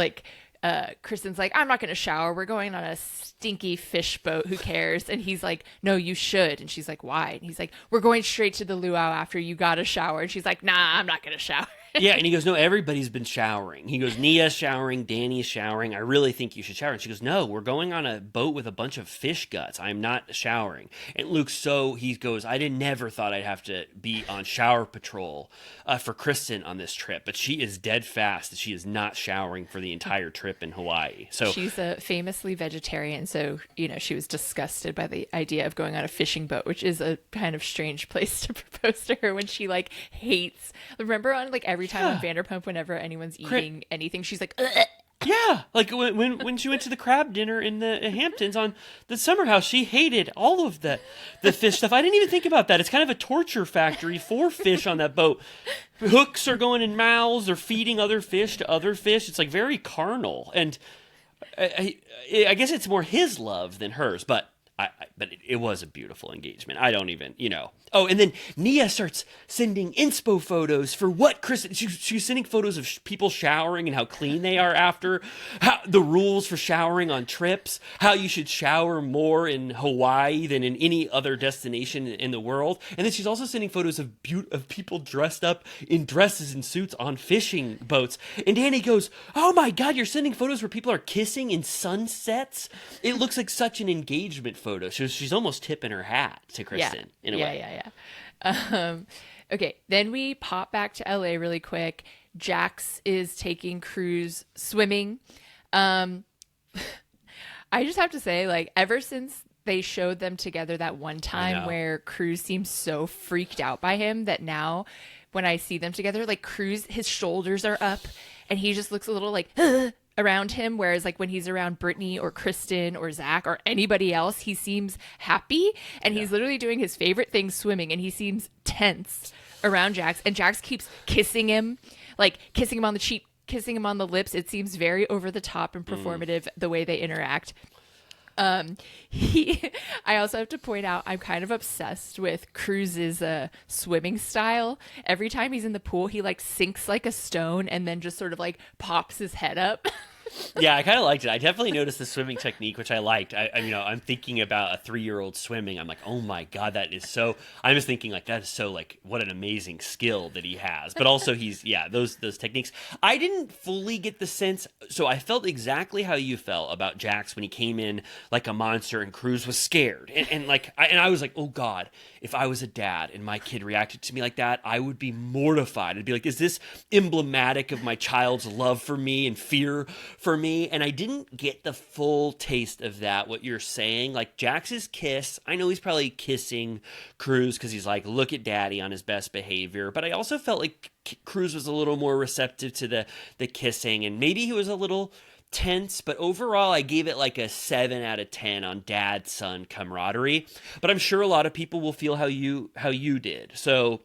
Kristen's like, I'm not going to shower. We're going on a stinky fish boat. Who cares? And he's like, no, you should. And she's like, why? And he's like, we're going straight to the luau after you got a shower. And she's like, nah, I'm not going to shower. Yeah, and he goes, no, everybody's been showering. He goes, Nia's showering, Danny's showering. I really think you should shower. And she goes, no, we're going on a boat with a bunch of fish guts. I'm not showering. And Luke, he goes, I never thought I'd have to be on shower patrol for Kristen on this trip. But she is dead fast that she is not showering for the entire trip in Hawaii. So she's a famously vegetarian. So, she was disgusted by the idea of going on a fishing boat, which is a kind of strange place to propose to her when she hates. Remember on every time on Vanderpump, whenever anyone's eating anything, she's like, ugh. Yeah, like when she went to the crab dinner in the Hamptons on the Summerhouse, she hated all of the fish stuff. I didn't even think about that. It's kind of a torture factory for fish on that boat. Hooks are going in mouths. They're feeding other fish to other fish. It's very carnal, and I guess it's more his love than hers, but. But it was a beautiful engagement. I don't even, Oh, and then Nia starts sending inspo photos for what Kristen... She's sending photos of people showering and how clean they are after, the rules for showering on trips, how you should shower more in Hawaii than in any other destination in the world. And then she's also sending photos of people dressed up in dresses and suits on fishing boats. And Danny goes, oh my God, you're sending photos where people are kissing in sunsets? It looks like such an engagement photo. She's almost tipping her hat to Kristen in a way. Yeah. Okay, then we pop back to LA really quick. Jax is taking Cruz swimming. I just have to say, ever since they showed them together that one time where Cruz seems so freaked out by him that now when I see them together, Cruz, his shoulders are up and he just looks a little around him, whereas when he's around Brittany or Kristen or Zach or anybody else, he seems happy and he's literally doing his favorite thing, swimming, and he seems tense around Jax, and Jax keeps kissing him, kissing him on the cheek, kissing him on the lips. It seems very over the top and performative the way they interact. I also have to point out, I'm kind of obsessed with Cruz's swimming style. Every time he's in the pool, he sinks like a stone and then just sort of pops his head up. Yeah, I kind of liked it. I definitely noticed the swimming technique, which I liked. I'm thinking about a 3-year-old swimming. I'm like, oh my God, that is so. I'm just thinking that is so what an amazing skill that he has. But also those techniques. I didn't fully get the sense. So I felt exactly how you felt about Jax when he came in like a monster and Cruz was scared. And I was like, oh God, if I was a dad and my kid reacted to me like that, I would be mortified. I'd be like, is this emblematic of my child's love for me and fear for me? And I didn't get the full taste of that, what you're saying. Jax's kiss, I know he's probably kissing Cruz because he's like, look at daddy on his best behavior. But I also felt like Cruz was a little more receptive to the kissing, and maybe he was a little tense, but overall I gave it a 7 out of 10 on dad-son camaraderie. But I'm sure a lot of people will feel how you did. So,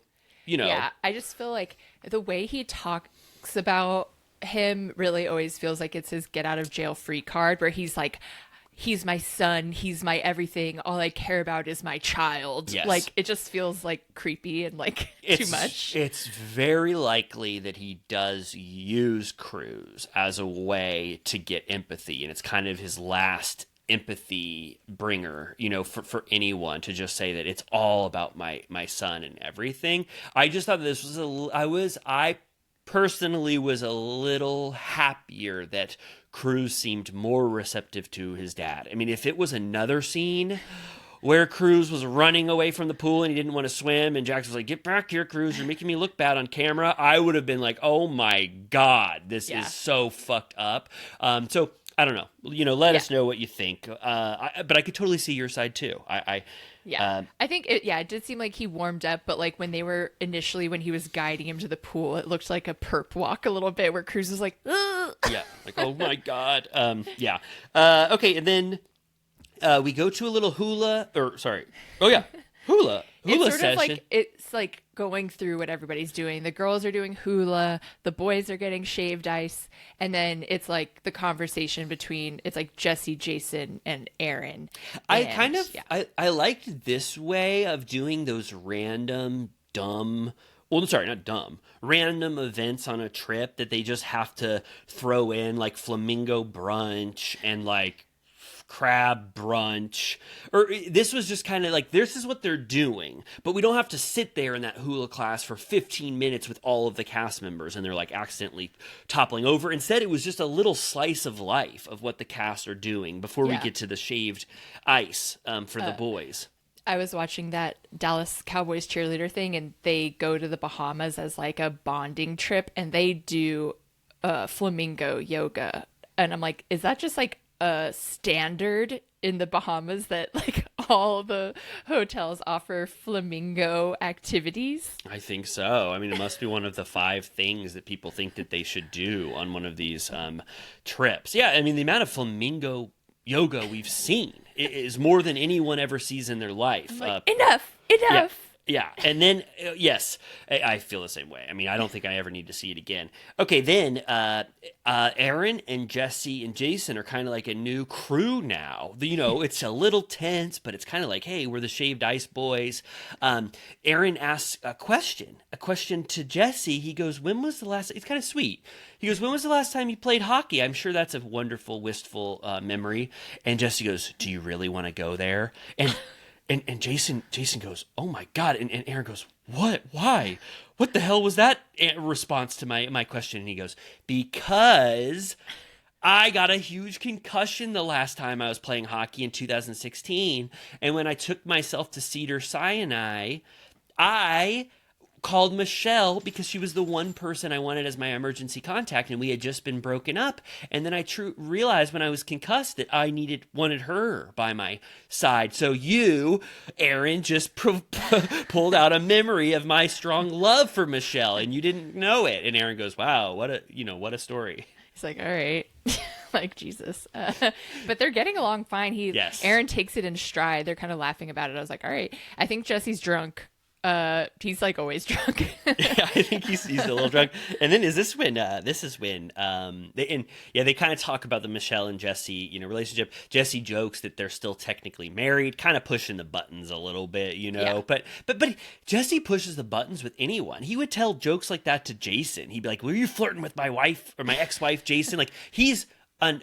Yeah, I just feel like the way he talks about him really always feels like it's his get out of jail free card, where he's like, he's my son, he's my everything, all I care about is my child. Yes. It just feels creepy and too much. It's very likely that he does use Cruz as a way to get empathy, and it's kind of his last empathy bringer, for anyone to just say that it's all about my son and everything. I just thought that this was I personally was a little happier that Cruz seemed more receptive to his dad. I mean, if it was another scene where Cruz was running away from the pool and he didn't want to swim and Jax was like, get back here, Cruz, you're making me look bad on camera, I would have been like, oh my God, this is so fucked up. So I don't know. Let Yeah. us know what you think. But I could totally see your side too. Yeah. I think it did seem like he warmed up, but like when when he was guiding him to the pool, it looked like a perp walk a little bit where Cruz was like, ugh. Yeah, like, oh my God. Yeah. Okay, and then we go to a little hula It's sort session. of like it's like going through what everybody's doing. The girls are doing hula, the boys are getting shaved ice, and then it's like the conversation between it's like Jesse, Jason, and Aaron. I liked this way of doing those random dumb. Well, sorry, not dumb. Random events on a trip that they just have to throw in, like flamingo brunch and like crab brunch. Or this was just kind of like, this is what they're doing, but we don't have to sit there in that hula class for 15 minutes with all of the cast members and they're like accidentally toppling over. Instead, it was just a little slice of life of what the cast are doing before we get to the shaved ice for the boys. I was watching that Dallas Cowboys cheerleader thing, and they go to the Bahamas as like a bonding trip, and they do flamingo yoga. And I'm like, is that just like a standard in the Bahamas that like all the hotels offer flamingo activities? I think so. I mean, it must be one of the 5 things that people think that they should do on one of these trips. Yeah, I mean, the amount of flamingo yoga we've seen is more than anyone ever sees in their life. Like, enough. Yeah, and then yes, I feel the same way. I mean, I don't think I ever need to see it again. Okay, then Aaron and Jesse and Jason are kind of like a new crew now. It's a little tense, but it's kind of like, hey, we're the Shaved Ice Boys. Aaron asks a question to Jesse. He goes, "When was the last?" It's kind of sweet. He goes, "When was the last time you played hockey?" I'm sure that's a wonderful, wistful memory. And Jesse goes, "Do you really want to go there?" And Jason goes, "Oh my God." And Aaron goes, "What? Why? What the hell was that?" Response to my question. And he goes, "Because I got a huge concussion the last time I was playing hockey in 2016. And when I took myself to Cedars-Sinai, I called Michelle because she was the one person I wanted as my emergency contact, and we had just been broken up. And then I realized when I was concussed that I wanted her by my side. So you, Aaron, just pulled out a memory of my strong love for Michelle, and you didn't know it." And Aaron goes, "Wow, what a story." He's like, "All right." Like, Jesus. But they're getting along fine. Yes. Aaron takes it in stride. They're kind of laughing about it. I was like, all right. I think Jesse's drunk. He's like always drunk. Yeah, I think he's a little drunk. And then this is when they kind of talk about the Michelle and Jesse relationship. Jesse jokes that they're still technically married, kind of pushing the buttons a little bit, Yeah. but Jesse pushes the buttons with anyone. He would tell jokes like that to Jason. He'd be like, "Were you flirting with my wife or my ex-wife, Jason?" Like, he's a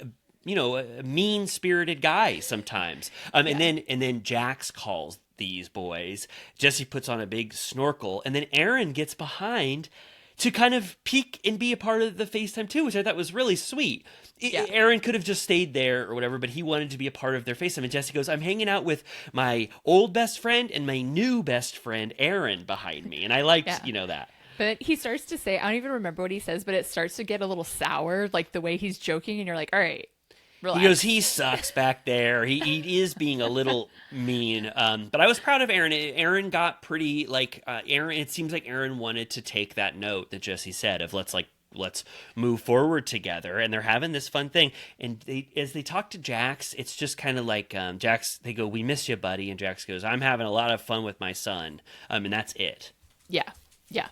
mean-spirited guy sometimes. And then Jax calls these boys. Jesse puts on a big snorkel, and then Aaron gets behind to kind of peek and be a part of the FaceTime too, which I thought was really sweet. Yeah. Aaron could have just stayed there or whatever, but he wanted to be a part of their FaceTime. And Jesse goes, "I'm hanging out with my old best friend and my new best friend, Aaron, behind me." And I liked, that. But he starts to say, I don't even remember what he says, but it starts to get a little sour, like the way he's joking, and you're like, all right, relax. He goes, "He sucks back there. He is being a little mean." But I was proud of Aaron. Aaron got pretty Aaron. It seems like Aaron wanted to take that note that Jesse said of let's move forward together. And they're having this fun thing. And as they talk to Jax, it's just kind of like Jax. They go, "We miss you, buddy." And Jax goes, "I'm having a lot of fun with my son." And that's it. Yeah.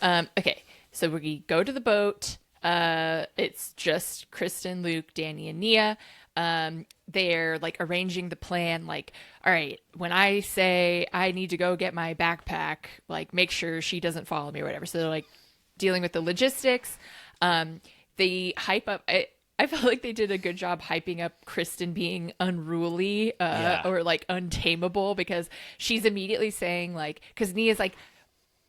Okay. So we go to the boat. It's just Kristen, Luke, Danny, and Nia. They're like arranging the plan. Like, all right, when I say I need to go get my backpack, like make sure she doesn't follow me or whatever. So they're like dealing with the logistics. They hype up. I felt like they did a good job hyping up Kristen being unruly or like untamable, because she's immediately saying like, because Nia's like,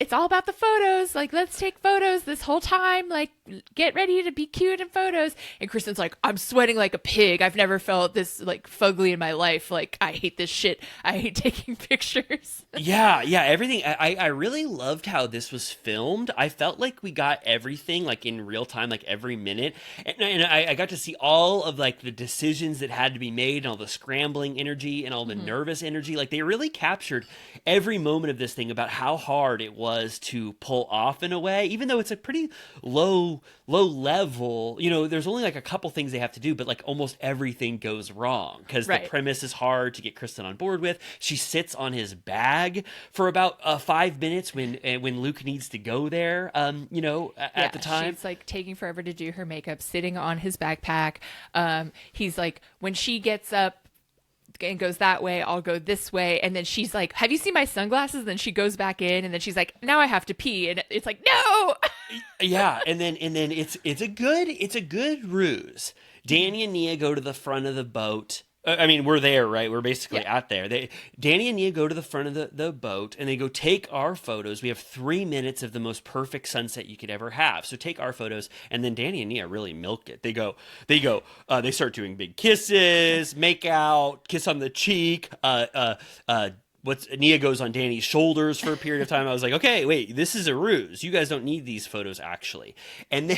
it's all about the photos. Like, let's take photos this whole time. Like, get ready to be cute in photos. And Kristen's like, I'm sweating like a pig. I've never felt this like fugly in my life. Like, I hate this shit. I hate taking pictures. Yeah, everything. I really loved how this was filmed. I felt like we got everything like in real time, like every minute, and I got to see all of like the decisions that had to be made, and all the scrambling energy and all the nervous energy. Like they really captured every moment of this thing about how hard it was to pull off in a way, even though it's a pretty low level. You know, there's only like a couple things they have to do, but like almost everything goes wrong because the premise is hard to get Kristen on board with. She sits on his bag for about 5 minutes when Luke needs to go there. You know, at the time, she's like taking forever to do her makeup, sitting on his backpack. He's like, when she gets up and goes that way, I'll go this way. And then she's like, have you seen my sunglasses? And then she goes back in, and then she's like, now I have to pee. And it's like, no. Yeah, and then it's a good ruse. Danny and Nia go to the front of the boat. I mean, we're there, right? We're basically at there. Danny and Nia go to the front of the boat, and they go take our photos. We have 3 minutes of the most perfect sunset you could ever have. So take our photos, and then Danny and Nia really milk it. They start doing big kisses, make out, kiss on the cheek, Nia goes on Danny's shoulders for a period of time. I was like, okay, wait, this is a ruse. You guys don't need these photos actually. And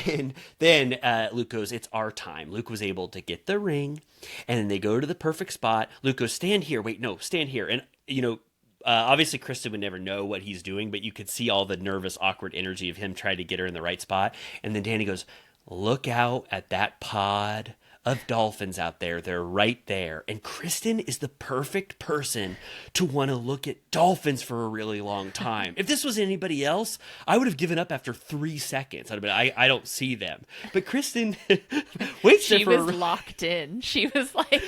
then Luke goes, it's our time. Luke was able to get the ring, and then they go to the perfect spot. Luke goes, stand here. Wait, no, stand here. And you know, obviously Kristen would never know what he's doing, but you could see all the nervous, awkward energy of him trying to get her in the right spot. And then Danny goes, look out at that pod of dolphins out there. They're right there. And Kristen is the perfect person to want to look at dolphins for a really long time. If this was anybody else, I would have given up after 3 seconds. I'd have been, I don't see them. But Kristen waits there for she was locked in. She was like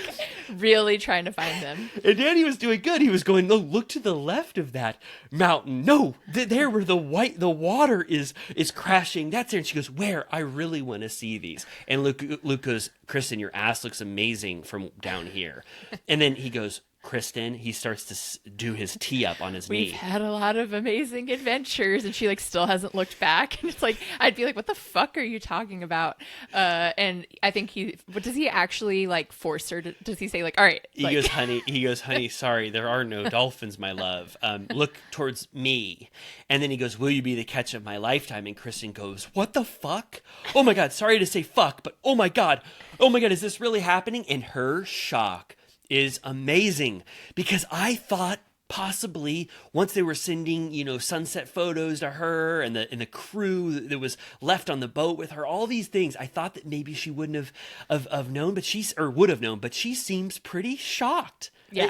really trying to find them. And Danny was doing good. He was going, no, look to the left of that mountain. No, there where the water is crashing. That's there. And she goes, where? I really want to see these. And Luke goes, Kristen, your ass looks amazing from down here. And then he goes, Kristen, he starts to do his tee up on his knee. We've had a lot of amazing adventures, and she like still hasn't looked back. And it's like, I'd be like, what the fuck are you talking about? And I think does he actually like force her to, does he say like, all right. He goes, honey, sorry, there are no dolphins, my love. Look towards me. And then he goes, will you be the catch of my lifetime? And Kristen goes, what the fuck? Oh my God, sorry to say fuck, but oh my God, is this really happening? And her shock is amazing, because I thought possibly once they were sending, you know, sunset photos to her and the crew that was left on the boat with her, all these things, I thought that maybe she wouldn't have known, but would have known, but she seems pretty shocked. Yeah.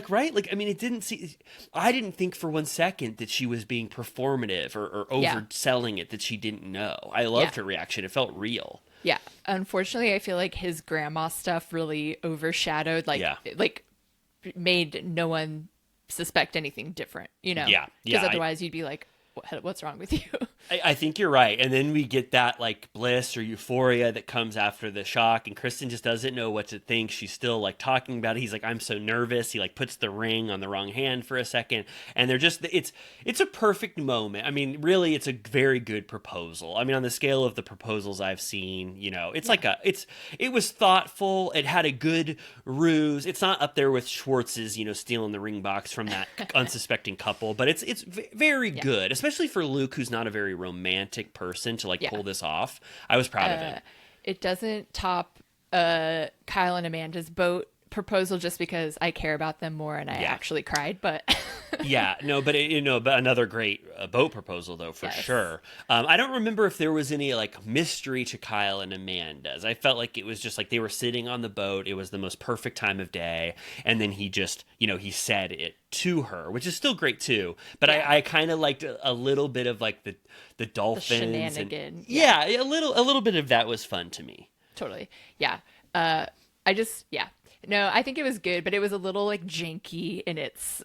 Right? Like, I mean, I didn't think for 1 second that she was being performative or overselling it, that she didn't know. I loved her reaction. It felt real. Yeah. Unfortunately, I feel like his grandma stuff really overshadowed, made no one suspect anything different, you know? Yeah. Because otherwise you'd be like, what's wrong with you? I think you're right. And then we get that like bliss or euphoria that comes after the shock, and Kristen just doesn't know what to think. She's still like talking about it. He's like, I'm so nervous. He like puts the ring on the wrong hand for a second, and they're just, it's a perfect moment. I mean, really, it's a very good proposal. I mean, on the scale of the proposals I've seen, you know, it's it was thoughtful. It had a good ruse. It's not up there with Schwartz's, you know, stealing the ring box from that unsuspecting couple, but it's very good, especially for Luke, who's not a very romantic person, to like pull this off. I was proud of it. It doesn't top Kyle and Amanda's boat proposal, just because I care about them more, and I actually cried, but but another great boat proposal though, for sure. I don't remember if there was any like mystery to Kyle and Amanda's. I felt like it was just like they were sitting on the boat. It was the most perfect time of day, and then he just, you know, he said it to her, which is still great too. But I kind of liked a little bit of like the dolphins, the shenanigan. A little bit of that was fun to me. Totally. Yeah. No, I think it was good, but it was a little like janky in its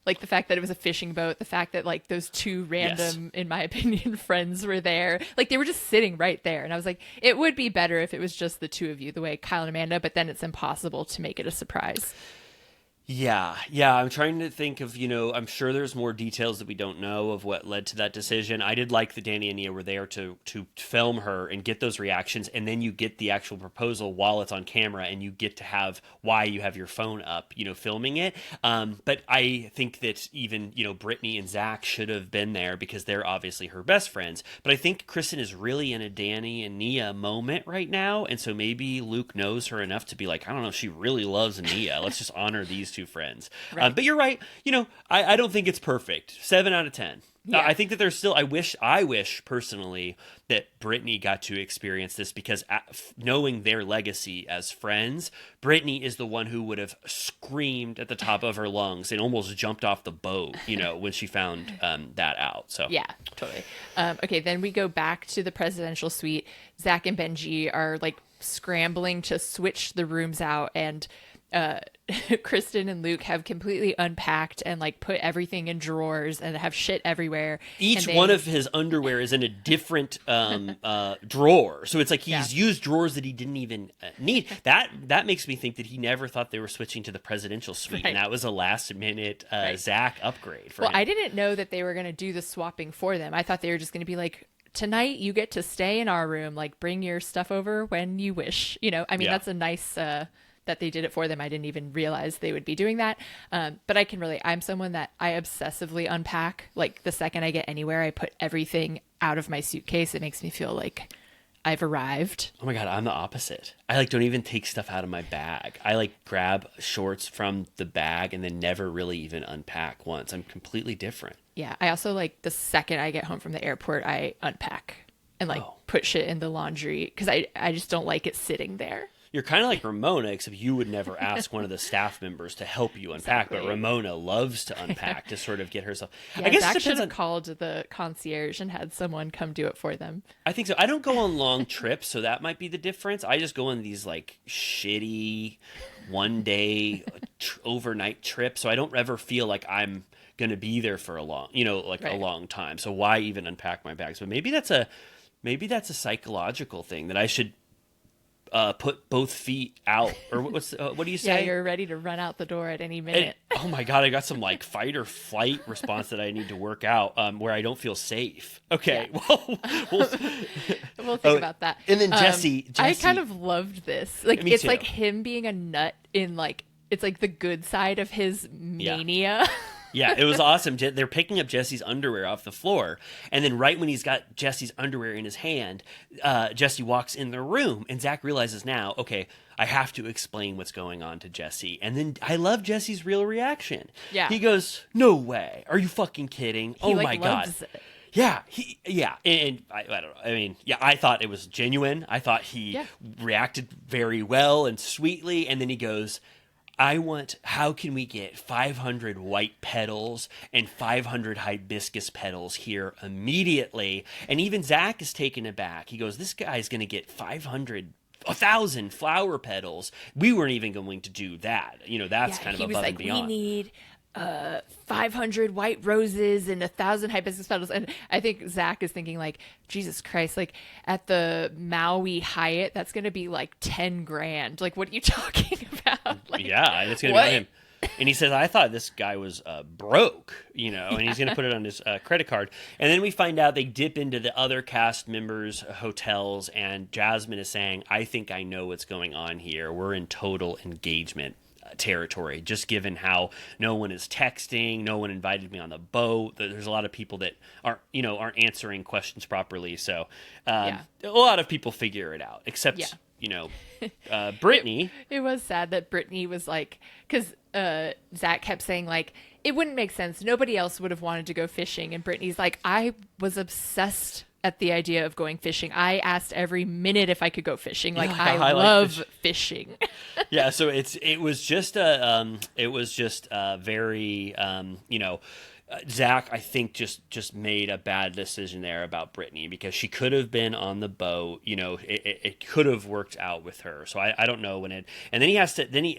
like the fact that it was a fishing boat, the fact that like those two random, in my opinion, friends were there. Like they were just sitting right there. And I was like, it would be better if it was just the two of you, the way Kyle and Amanda, but then it's impossible to make it a surprise. Yeah. I'm trying to think of, I'm sure there's more details that we don't know of what led to that decision. I did like that Danny and Nia were there to film her and get those reactions, and then you get the actual proposal while it's on camera, and you get to have why you have your phone up, filming it. But I think that even, Brittany and Zach should have been there because they're obviously her best friends. But I think Kristen is really in a Danny and Nia moment right now, and so maybe Luke knows her enough to be like, I don't know, she really loves Nia. Let's just honor these two friends. Right. But you're right. I don't think it's perfect. 7 out of 10. Yeah. I think that there's still. I wish personally that Brittany got to experience this because knowing their legacy as friends, Brittany is the one who would have screamed at the top of her lungs and almost jumped off the boat. When she found that out. So yeah, totally. Okay, then we go back to the presidential suite. Zach and Benji are like scrambling to switch the rooms out, and Kristen and Luke have completely unpacked and like put everything in drawers and have shit everywhere. Each one of his underwear is in a different drawer, so it's like he's used drawers that he didn't even need. That makes me think that he never thought they were switching to the presidential suite, and that was a last minute Zach upgrade for him. I didn't know that they were going to do the swapping for them. I thought they were just going to be like, tonight you get to stay in our room, like bring your stuff over when you wish. That's a nice that they did it for them. I didn't even realize they would be doing that. But I can relate. I'm someone that I obsessively unpack. Like the second I get anywhere, I put everything out of my suitcase. It makes me feel like I've arrived. Oh my God, I'm the opposite. I don't even take stuff out of my bag. I grab shorts from the bag and then never really even unpack once. I'm completely different. Yeah. I also the second I get home from the airport, I unpack and put shit in the laundry because I just don't like it sitting there. You're kind of like Ramona, except you would never ask one of the staff members to help you unpack. Exactly. But Ramona loves to unpack to sort of get herself. Yeah, I guess Zach should have called the concierge and had someone come do it for them. I think so. I don't go on long trips, so that might be the difference. I just go on these shitty one-day overnight trips, so I don't ever feel like I'm going to be there for a long, a long time. So why even unpack my bags? But maybe that's a psychological thing that I should. Put both feet out, or what do you say? Yeah, you're ready to run out the door at any minute. Oh my God, I got some fight or flight response that I need to work out where I don't feel safe. Okay, yeah. we'll think about that. And then Jesse, I kind of loved this. It's too. Like him being a nut in it's like the good side of his mania. Yeah, it was awesome. They're picking up Jesse's underwear off the floor, and then right when he's got Jesse's underwear in his hand, Jesse walks in the room, and Zach realizes now, okay, I have to explain what's going on to Jesse. And then I love Jesse's real reaction. Yeah. He goes, "No way. Are you fucking kidding? Oh my God." Loves it. Yeah, and I don't know. I mean, I thought it was genuine. I thought he reacted very well and sweetly, and then he goes, how can we get 500 white petals and 500 hibiscus petals here immediately? And even Zach is taken aback. He goes, this guy's going to get 1,000 flower petals. We weren't even going to do that. That's kind of above and beyond. We need 500 white roses and 1,000 hibiscus petals. And I think Zach is thinking Jesus Christ, at the Maui Hyatt, that's going to be $10,000. What are you talking about? Yeah, it's going to be him. And he says, I thought this guy was broke, and he's going to put it on his credit card. And then we find out they dip into the other cast members' hotels, and Jasmine is saying, I think I know what's going on here. We're in total engagement territory, just given how no one is texting, no one invited me on the boat. There's a lot of people that aren't answering questions properly. So a lot of people figure it out, except Brittany. It was sad that Brittany was because Zach kept saying it wouldn't make sense. Nobody else would have wanted to go fishing, and Brittany's I was obsessed at the idea of going fishing. I asked every minute if I could go fishing. I love fishing. Yeah, so it was just very Zach, I think, just made a bad decision there about Brittany because she could have been on the boat. It could have worked out with her. So I don't know when it. And then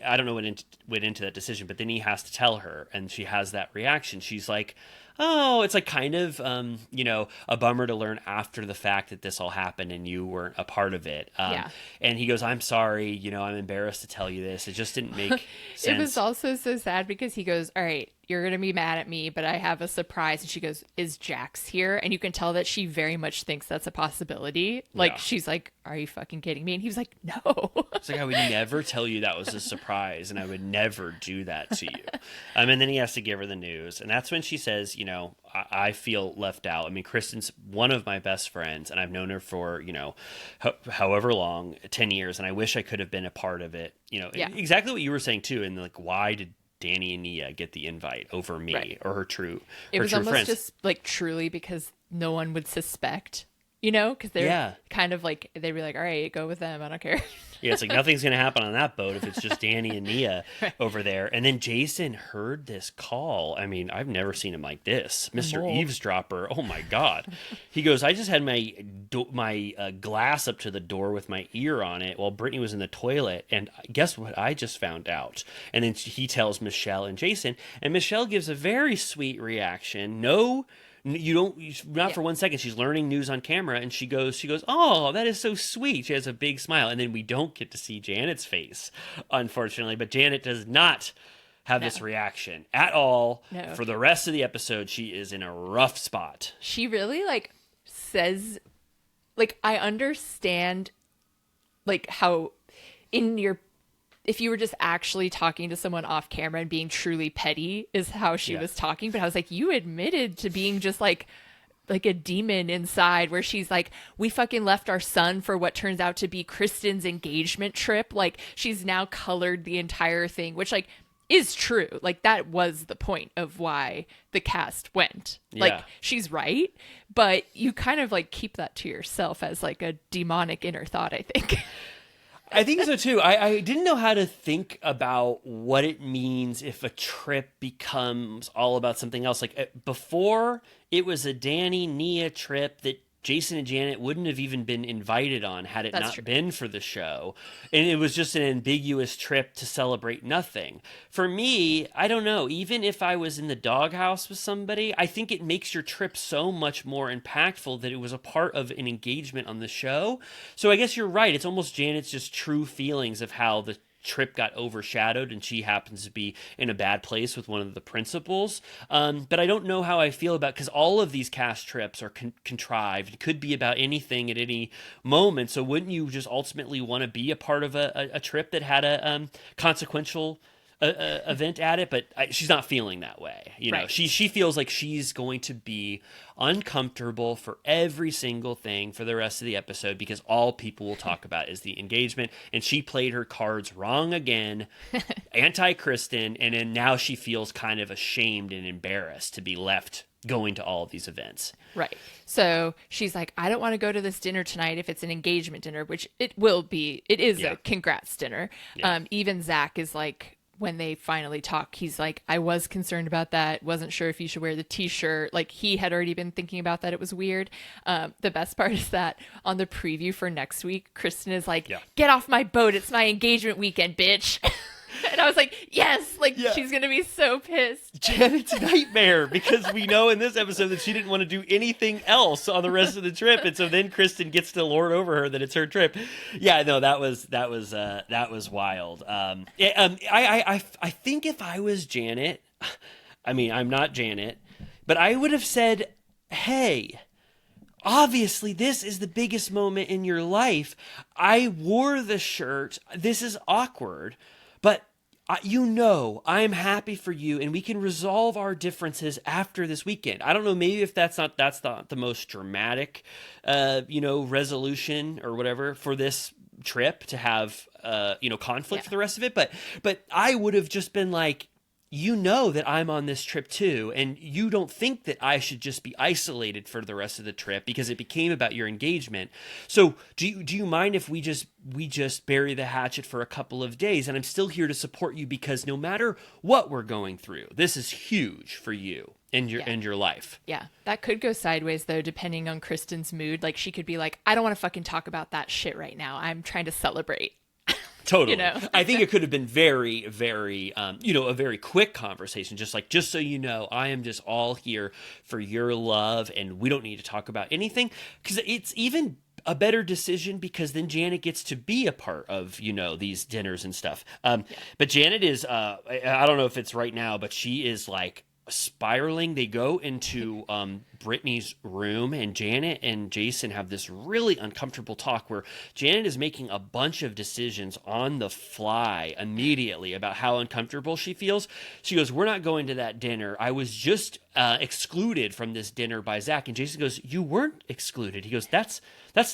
I don't know when it went into that decision, but then he has to tell her, and she has that reaction. She's like, oh, it's like kind of, a bummer to learn after the fact that this all happened and you weren't a part of it. Yeah. And he goes, I'm sorry, I'm embarrassed to tell you this. It just didn't make sense. It was also so sad because he goes, all right, you're going to be mad at me, but I have a surprise. And she goes, is Jax here? And you can tell that she very much thinks that's a possibility. Like, she's like, are you fucking kidding me? And he was like, no. It's like, I would never tell you that was a surprise, and I would never do that to you. And then he has to give her the news. And that's when she says, I feel left out. I mean, Kristen's one of my best friends, and I've known her for, however long, 10 years, and I wish I could have been a part of it. Exactly what you were saying, too. And, like, why did Danny and Nia get the invite over me or her true friends? It was almost just, like, truly because no one would suspect, because they're kind of like, they'd be like, all right, go with them. I don't care. Yeah, it's like nothing's going to happen on that boat if it's just Danny and Nia over there. And then Jason heard this call. I mean, I've never seen him like this. Mr. Eavesdropper. Oh, my God. He goes, I just had my glass up to the door with my ear on it while Brittany was in the toilet. And guess what I just found out? And then he tells Michelle and Jason. And Michelle gives a very sweet reaction. Not for 1 second. She's learning news on camera, and she goes, oh, that is so sweet. She has a big smile. And then we don't get to see Janet's face, unfortunately. But Janet does not have this reaction at all. No. For the rest of the episode, she is in a rough spot. She really, says, I understand, how if you were just actually talking to someone off camera and being truly petty is how she was talking. But I was like, you admitted to being just like a demon inside, where she's like, we fucking left our son for what turns out to be Kristen's engagement trip. Like, she's now colored the entire thing, which is true. Like, that was the point of why the cast went. Like, she's right. But you kind of keep that to yourself as a demonic inner thought, I think. I think so too. I didn't know how to think about what it means if a trip becomes all about something else. Before, it was a Danny Nia trip that Jason and Janet wouldn't have even been invited on had it not been for the show. And it was just an ambiguous trip to celebrate nothing. For me, I don't know, even if I was in the doghouse with somebody, I think it makes your trip so much more impactful that it was a part of an engagement on the show. So I guess you're right. It's almost Janet's just true feelings of how the trip got overshadowed and she happens to be in a bad place with one of the principals. But I don't know how I feel about, because all of these cast trips are contrived. It could be about anything at any moment. So wouldn't you just ultimately want to be a part of a trip that had a consequential event at it? But she's not feeling that way. Right. She feels like she's going to be uncomfortable for every single thing for the rest of the episode, because all people will talk about is the engagement, and she played her cards wrong again, anti-Kristen, and then now she feels kind of ashamed and embarrassed to be left going to all of these events. Right. So she's like, I don't want to go to this dinner tonight if it's an engagement dinner, which it will be. It is a congrats dinner. Yeah. Even Zach is like, when they finally talk, he's like, I was concerned about that. Wasn't sure if you should wear the t-shirt. Like, he had already been thinking about that. It was weird. The best part is that on the preview for next week, Kristen is like, get off my boat. It's my engagement weekend, bitch. And I was like, yes, she's going to be so pissed. Janet's nightmare, because we know in this episode that she didn't want to do anything else on the rest of the trip. And so then Kristen gets to lord over her that it's her trip. Yeah, no, that was wild. I think if I was Janet, I mean, I'm not Janet, but I would have said, hey, obviously, this is the biggest moment in your life. I wore the shirt. This is awkward, but I'm happy for you, and we can resolve our differences after this weekend. I don't know, maybe if that's not the most dramatic, resolution or whatever for this trip to have, conflict for the rest of it. But I would have just been like, that I'm on this trip too, and you don't think that I should just be isolated for the rest of the trip because it became about your engagement. So do you mind if we just bury the hatchet for a couple of days, and I'm still here to support you, because no matter what we're going through, this is huge for you and your life. Yeah, that could go sideways though, depending on Kristen's mood. Like, she could be like, I don't want to fucking talk about that shit right now. I'm trying to celebrate. Totally. know? I think it could have been very, very, a very quick conversation. Just so you know, I am just all here for your love, and we don't need to talk about anything. Because it's even a better decision because then Janet gets to be a part of, these dinners and stuff. But Janet is, I don't know if it's right now, but she is like spiraling. They go into Brittany's room, and Janet and Jason have this really uncomfortable talk where Janet is making a bunch of decisions on the fly immediately about how uncomfortable she feels. She goes, "We're not going to that dinner. I was just excluded from this dinner by Zach." And Jason goes, "You weren't excluded." He goes, That's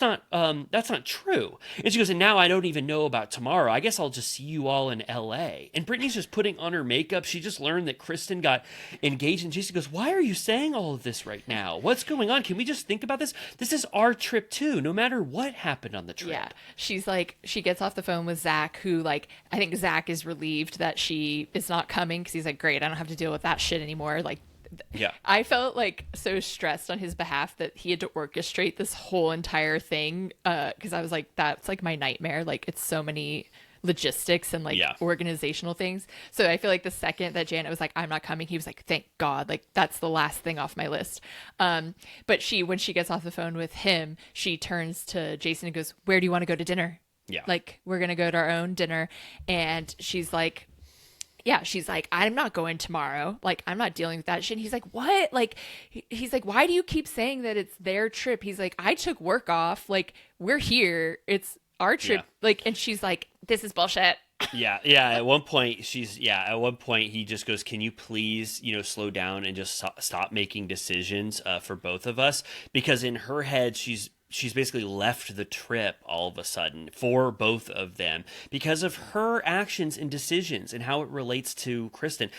not true." And she goes, "And now I don't even know about tomorrow. I guess I'll just see you all in LA." And Brittany's just putting on her makeup. She just learned that Kristen got engaged, and Jason goes, "Why are you saying all of this right now? What's going on? Can we just think about this? This is our trip too, no matter what happened on the trip." Yeah. She's like, she gets off the phone with Zach, who, like, I think Zach is relieved that she is not coming because he's like, "Great, I don't have to deal with that shit anymore." Like, yeah. I felt like so stressed on his behalf that he had to orchestrate this whole entire thing. Because I was like, that's like my nightmare. Like, it's so many logistics and like organizational things. So I feel like the second that Janet was like, "I'm not coming," he was like, "Thank God." Like, that's the last thing off my list. But when she gets off the phone with him, she turns to Jason and goes, "Where do you want to go to dinner?" Yeah. Like, "We're going to go to our own dinner." And she's like, "I'm not going tomorrow. Like, I'm not dealing with that shit." And he's like, "What?" Like, he's like, "Why do you keep saying that it's their trip?" He's like, "I took work off. Like, we're here. It's our trip." Yeah. Like, and she's like, "This is bullshit." Yeah. At one point he just goes, "Can you please, slow down and just stop making decisions for both of us?" Because in her head, she's basically left the trip all of a sudden for both of them because of her actions and decisions and how it relates to Kristen.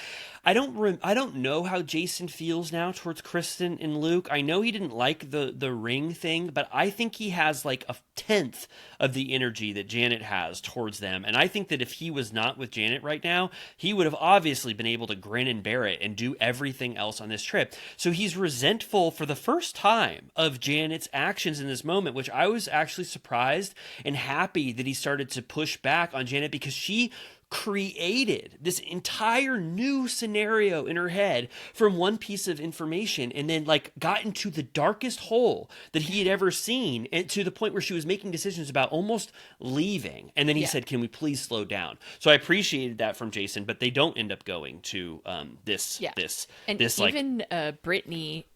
I don't know how Jason feels now towards Kristen and Luke. I know he didn't like the ring thing, but I think he has like a tenth of the energy that Janet has towards them. And I think that if he was not with Janet right now, he would have obviously been able to grin and bear it and do everything else on this trip. So he's resentful for the first time of Janet's actions in this moment, which I was actually surprised and happy that he started to push back on Janet because she created this entire new scenario in her head from one piece of information and then like got into the darkest hole that he had ever seen, and to the point where she was making decisions about almost leaving. And then he said, "Can we please slow down?" So I appreciated that from Jason, but they don't end up going to this even Brittany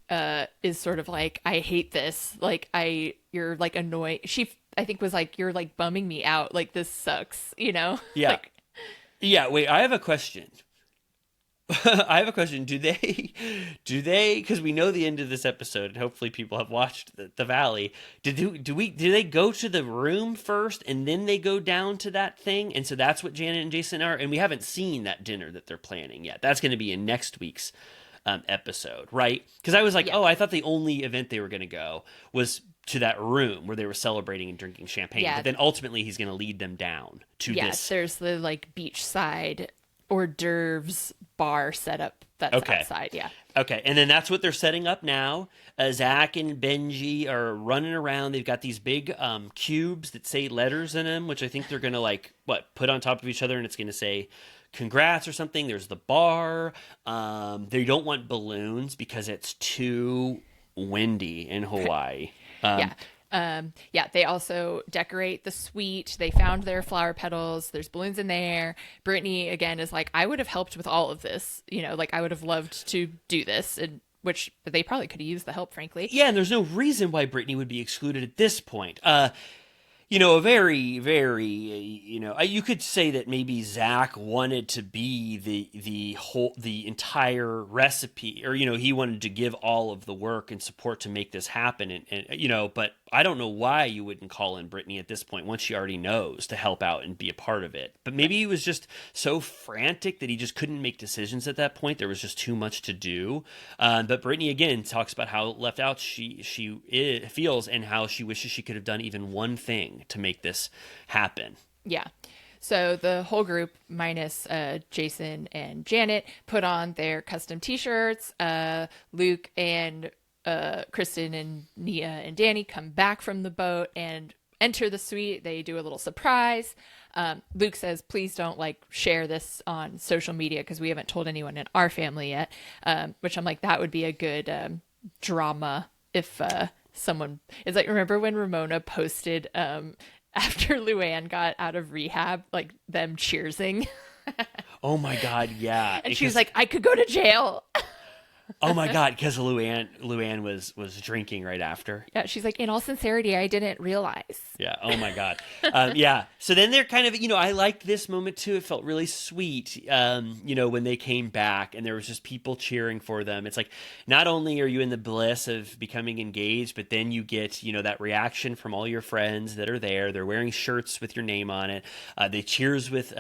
is sort of like, "I hate this. Like, you're like annoying." She, I think, was like, "You're like bumming me out. Like, this sucks," Yeah. Like, yeah, wait, I have a question. Do they, because we know the end of this episode, and hopefully people have watched the Valley. Do they go to the room first and then they go down to that thing? And so that's what Janet and Jason are. And we haven't seen that dinner that they're planning yet. That's going to be in next week's episode, right? Because I was like, I thought the only event they were going to go was to that room where they were celebrating and drinking champagne. Yeah. But then ultimately he's going to lead them down to this. There's the like beachside hors d'oeuvres bar setup that's outside. Yeah. Okay, and then that's what they're setting up now. Zach and Benji are running around. They've got these big cubes that say letters in them, which I think they're going to put on top of each other, and it's going to say congrats or something. There's the bar. They don't want balloons because it's too windy in Hawaii. They also decorate the suite. They found their flower petals. There's balloons in there. Brittany, again, is like, "I would have helped with all of this. Like, I would have loved to do this." And which they probably could have used the help, frankly. Yeah, and there's no reason why Brittany would be excluded at this point. A very, very, you could say that maybe Zach wanted to be the entire recipe, or, he wanted to give all of the work and support to make this happen. And but I don't know why you wouldn't call in Brittany at this point once she already knows to help out and be a part of it. But maybe he was just so frantic that he just couldn't make decisions at that point. There was just too much to do. But Brittany, again, talks about how left out she feels and how she wishes she could have done even one thing to make this happen. Yeah. So the whole group, minus Jason and Janet, put on their custom t-shirts. Luke and Kristen and Nia and Danny come back from the boat, and enter the suite. They do a little surprise. Luke says, please don't like share this on social media because we haven't told anyone in our family yet. Which I'm like, that would be a good drama if someone is like, remember when Ramona posted after Luann got out of rehab, like them cheersing? Oh my God, yeah. And she was like, I could go to jail. Oh my God, because Luann was drinking right after. Yeah, she's like, in all sincerity, I didn't realize. Yeah. Oh my God. Yeah. So then they're kind of, I liked this moment too. It felt really sweet. When they came back and there was just people cheering for them. It's like, not only are you in the bliss of becoming engaged, but then you get, that reaction from all your friends that are there. They're wearing shirts with your name on it. They cheers with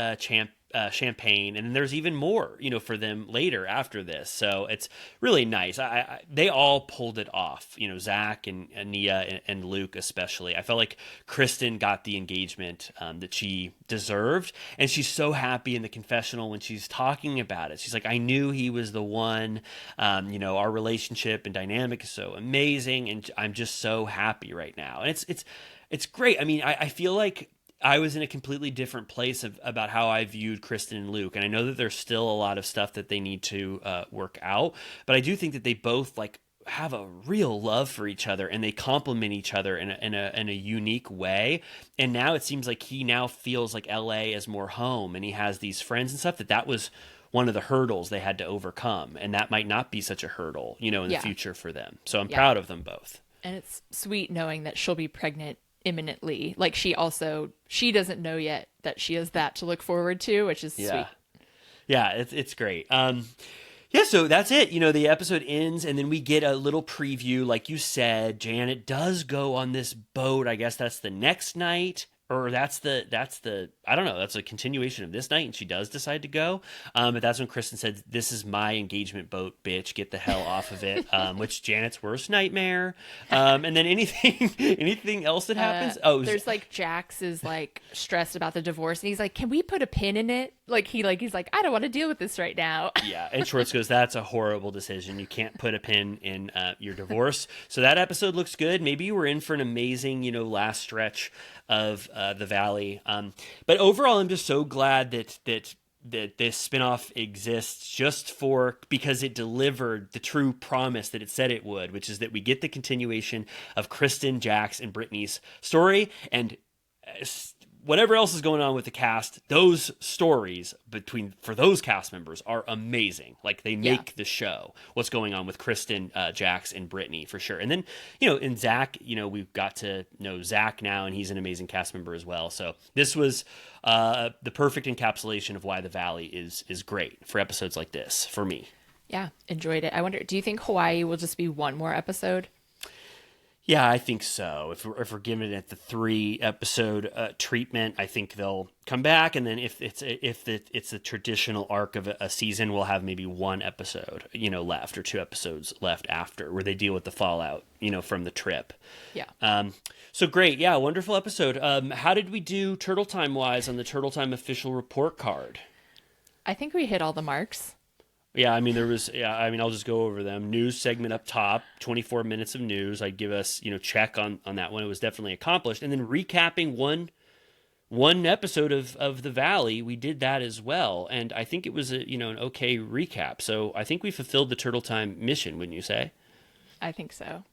champagne, and then there's even more, for them later after this. So it's really nice. They all pulled it off, Zach and Nia and Luke especially. I felt like Kristen got the engagement that she deserved, and she's so happy in the confessional when she's talking about it. She's like, I knew he was the one. Our relationship and dynamic is so amazing, and I'm just so happy right now. And it's great. I mean, I feel like I was in a completely different place about how I viewed Kristen and Luke. And I know that there's still a lot of stuff that they need to work out, but I do think that they both have a real love for each other, and they complement each other in a unique way. And now it seems like he now feels like LA is more home, and he has these friends and stuff that was one of the hurdles they had to overcome. And that might not be such a hurdle, in the future for them. So I'm proud of them both. And it's sweet knowing that she'll be pregnant imminently. Like she doesn't know yet that she has that to look forward to, which is sweet. Yeah, it's great. So that's it. The episode ends, and then we get a little preview. Like you said, Janet does go on this boat. I guess that's the next night, or that's the I don't know. That's a continuation of this night, and she does decide to go. But that's when Kristen said, "This is my engagement boat, bitch. Get the hell off of it." Which Janet's worst nightmare. And then anything else that happens? There's Jax is stressed about the divorce, and he's like, "Can we put a pin in it?" He's like, "I don't want to deal with this right now." Yeah, and Schwartz goes, "That's a horrible decision. You can't put a pin in your divorce." So that episode looks good. Maybe we're in for an amazing, last stretch of the Valley. But overall, I'm just so glad that this spinoff exists because it delivered the true promise that it said it would, which is that we get the continuation of Kristen, Jax, and Brittany's story, and whatever else is going on with the cast, those stories for those cast members are amazing. They make the show. What's going on with Kristen, Jax, and Brittany for sure. And then, in Zach, we've got to know Zach now, and he's an amazing cast member as well. So this was the perfect encapsulation of why the Valley is great for episodes like this for me. Yeah, enjoyed it. I wonder, do you think Hawaii will just be one more episode? Yeah, I think so. If we're giving it the 3-episode treatment, I think they'll come back, and then if it's a traditional arc of a season, we'll have maybe 1 episode, left, or 2 episodes left after, where they deal with the fallout, from the trip. Yeah. So great, yeah, wonderful episode. How did we do Turtle Time wise on the Turtle Time official report card? I think we hit all the marks. Yeah, I'll just go over them. News segment up top, 24 minutes of news. I'd give us, check on that one. It was definitely accomplished. And then recapping one episode of The Valley, we did that as well. And I think it was an okay recap. So I think we fulfilled the Turtle Time mission, wouldn't you say? I think so.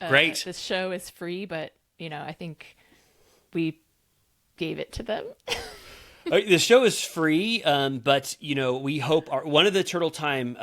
Great. This show is free, but, I think we gave it to them. The show is free, but we hope one of the Turtle Time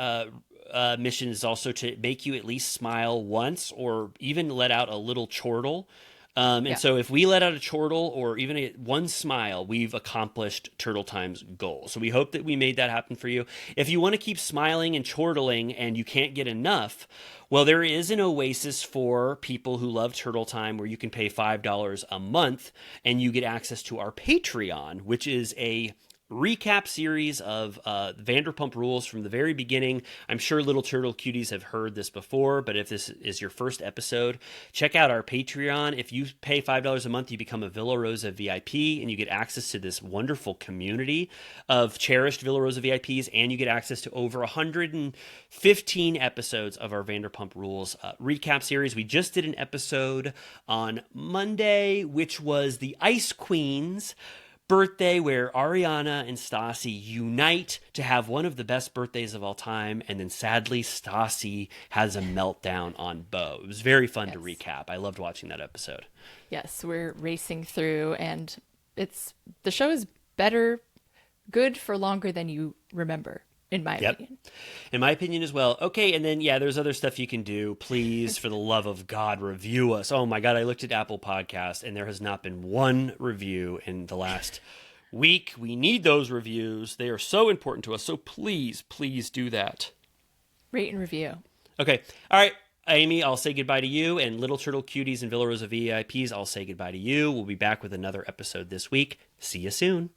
missions is also to make you at least smile once, or even let out a little chortle. So if we let out a chortle or even one smile, we've accomplished Turtle Time's goal. So we hope that we made that happen for you. If you want to keep smiling and chortling and you can't get enough, well, there is an oasis for people who love Turtle Time where you can pay $5 a month and you get access to our Patreon, which is a recap series of Vanderpump Rules from the very beginning. I'm sure Little Turtle Cuties have heard this before, but if this is your first episode, check out our Patreon. If you pay $5 a month, you become a Villa Rosa VIP, and you get access to this wonderful community of cherished Villa Rosa VIPs, and you get access to over 115 episodes of our Vanderpump Rules recap series. We just did an episode on Monday, which was the Ice Queen's birthday, where Ariana and Stassi unite to have one of the best birthdays of all time, and then sadly Stassi has a meltdown on Beau. It was very fun to recap. I loved watching that episode. Yes, we're racing through, and the show is good for longer than you remember, in my opinion. In my opinion as well. Okay, and then, there's other stuff you can do. Please, for the love of God, review us. Oh my God, I looked at Apple Podcasts, and there has not been one review in the last week. We need those reviews. They are so important to us, so please, please do that. Rate and review. Okay, all right. Amy, I'll say goodbye to you, and Little Turtle Cuties and Villa Rosa VIPs, I'll say goodbye to you. We'll be back with another episode this week. See you soon.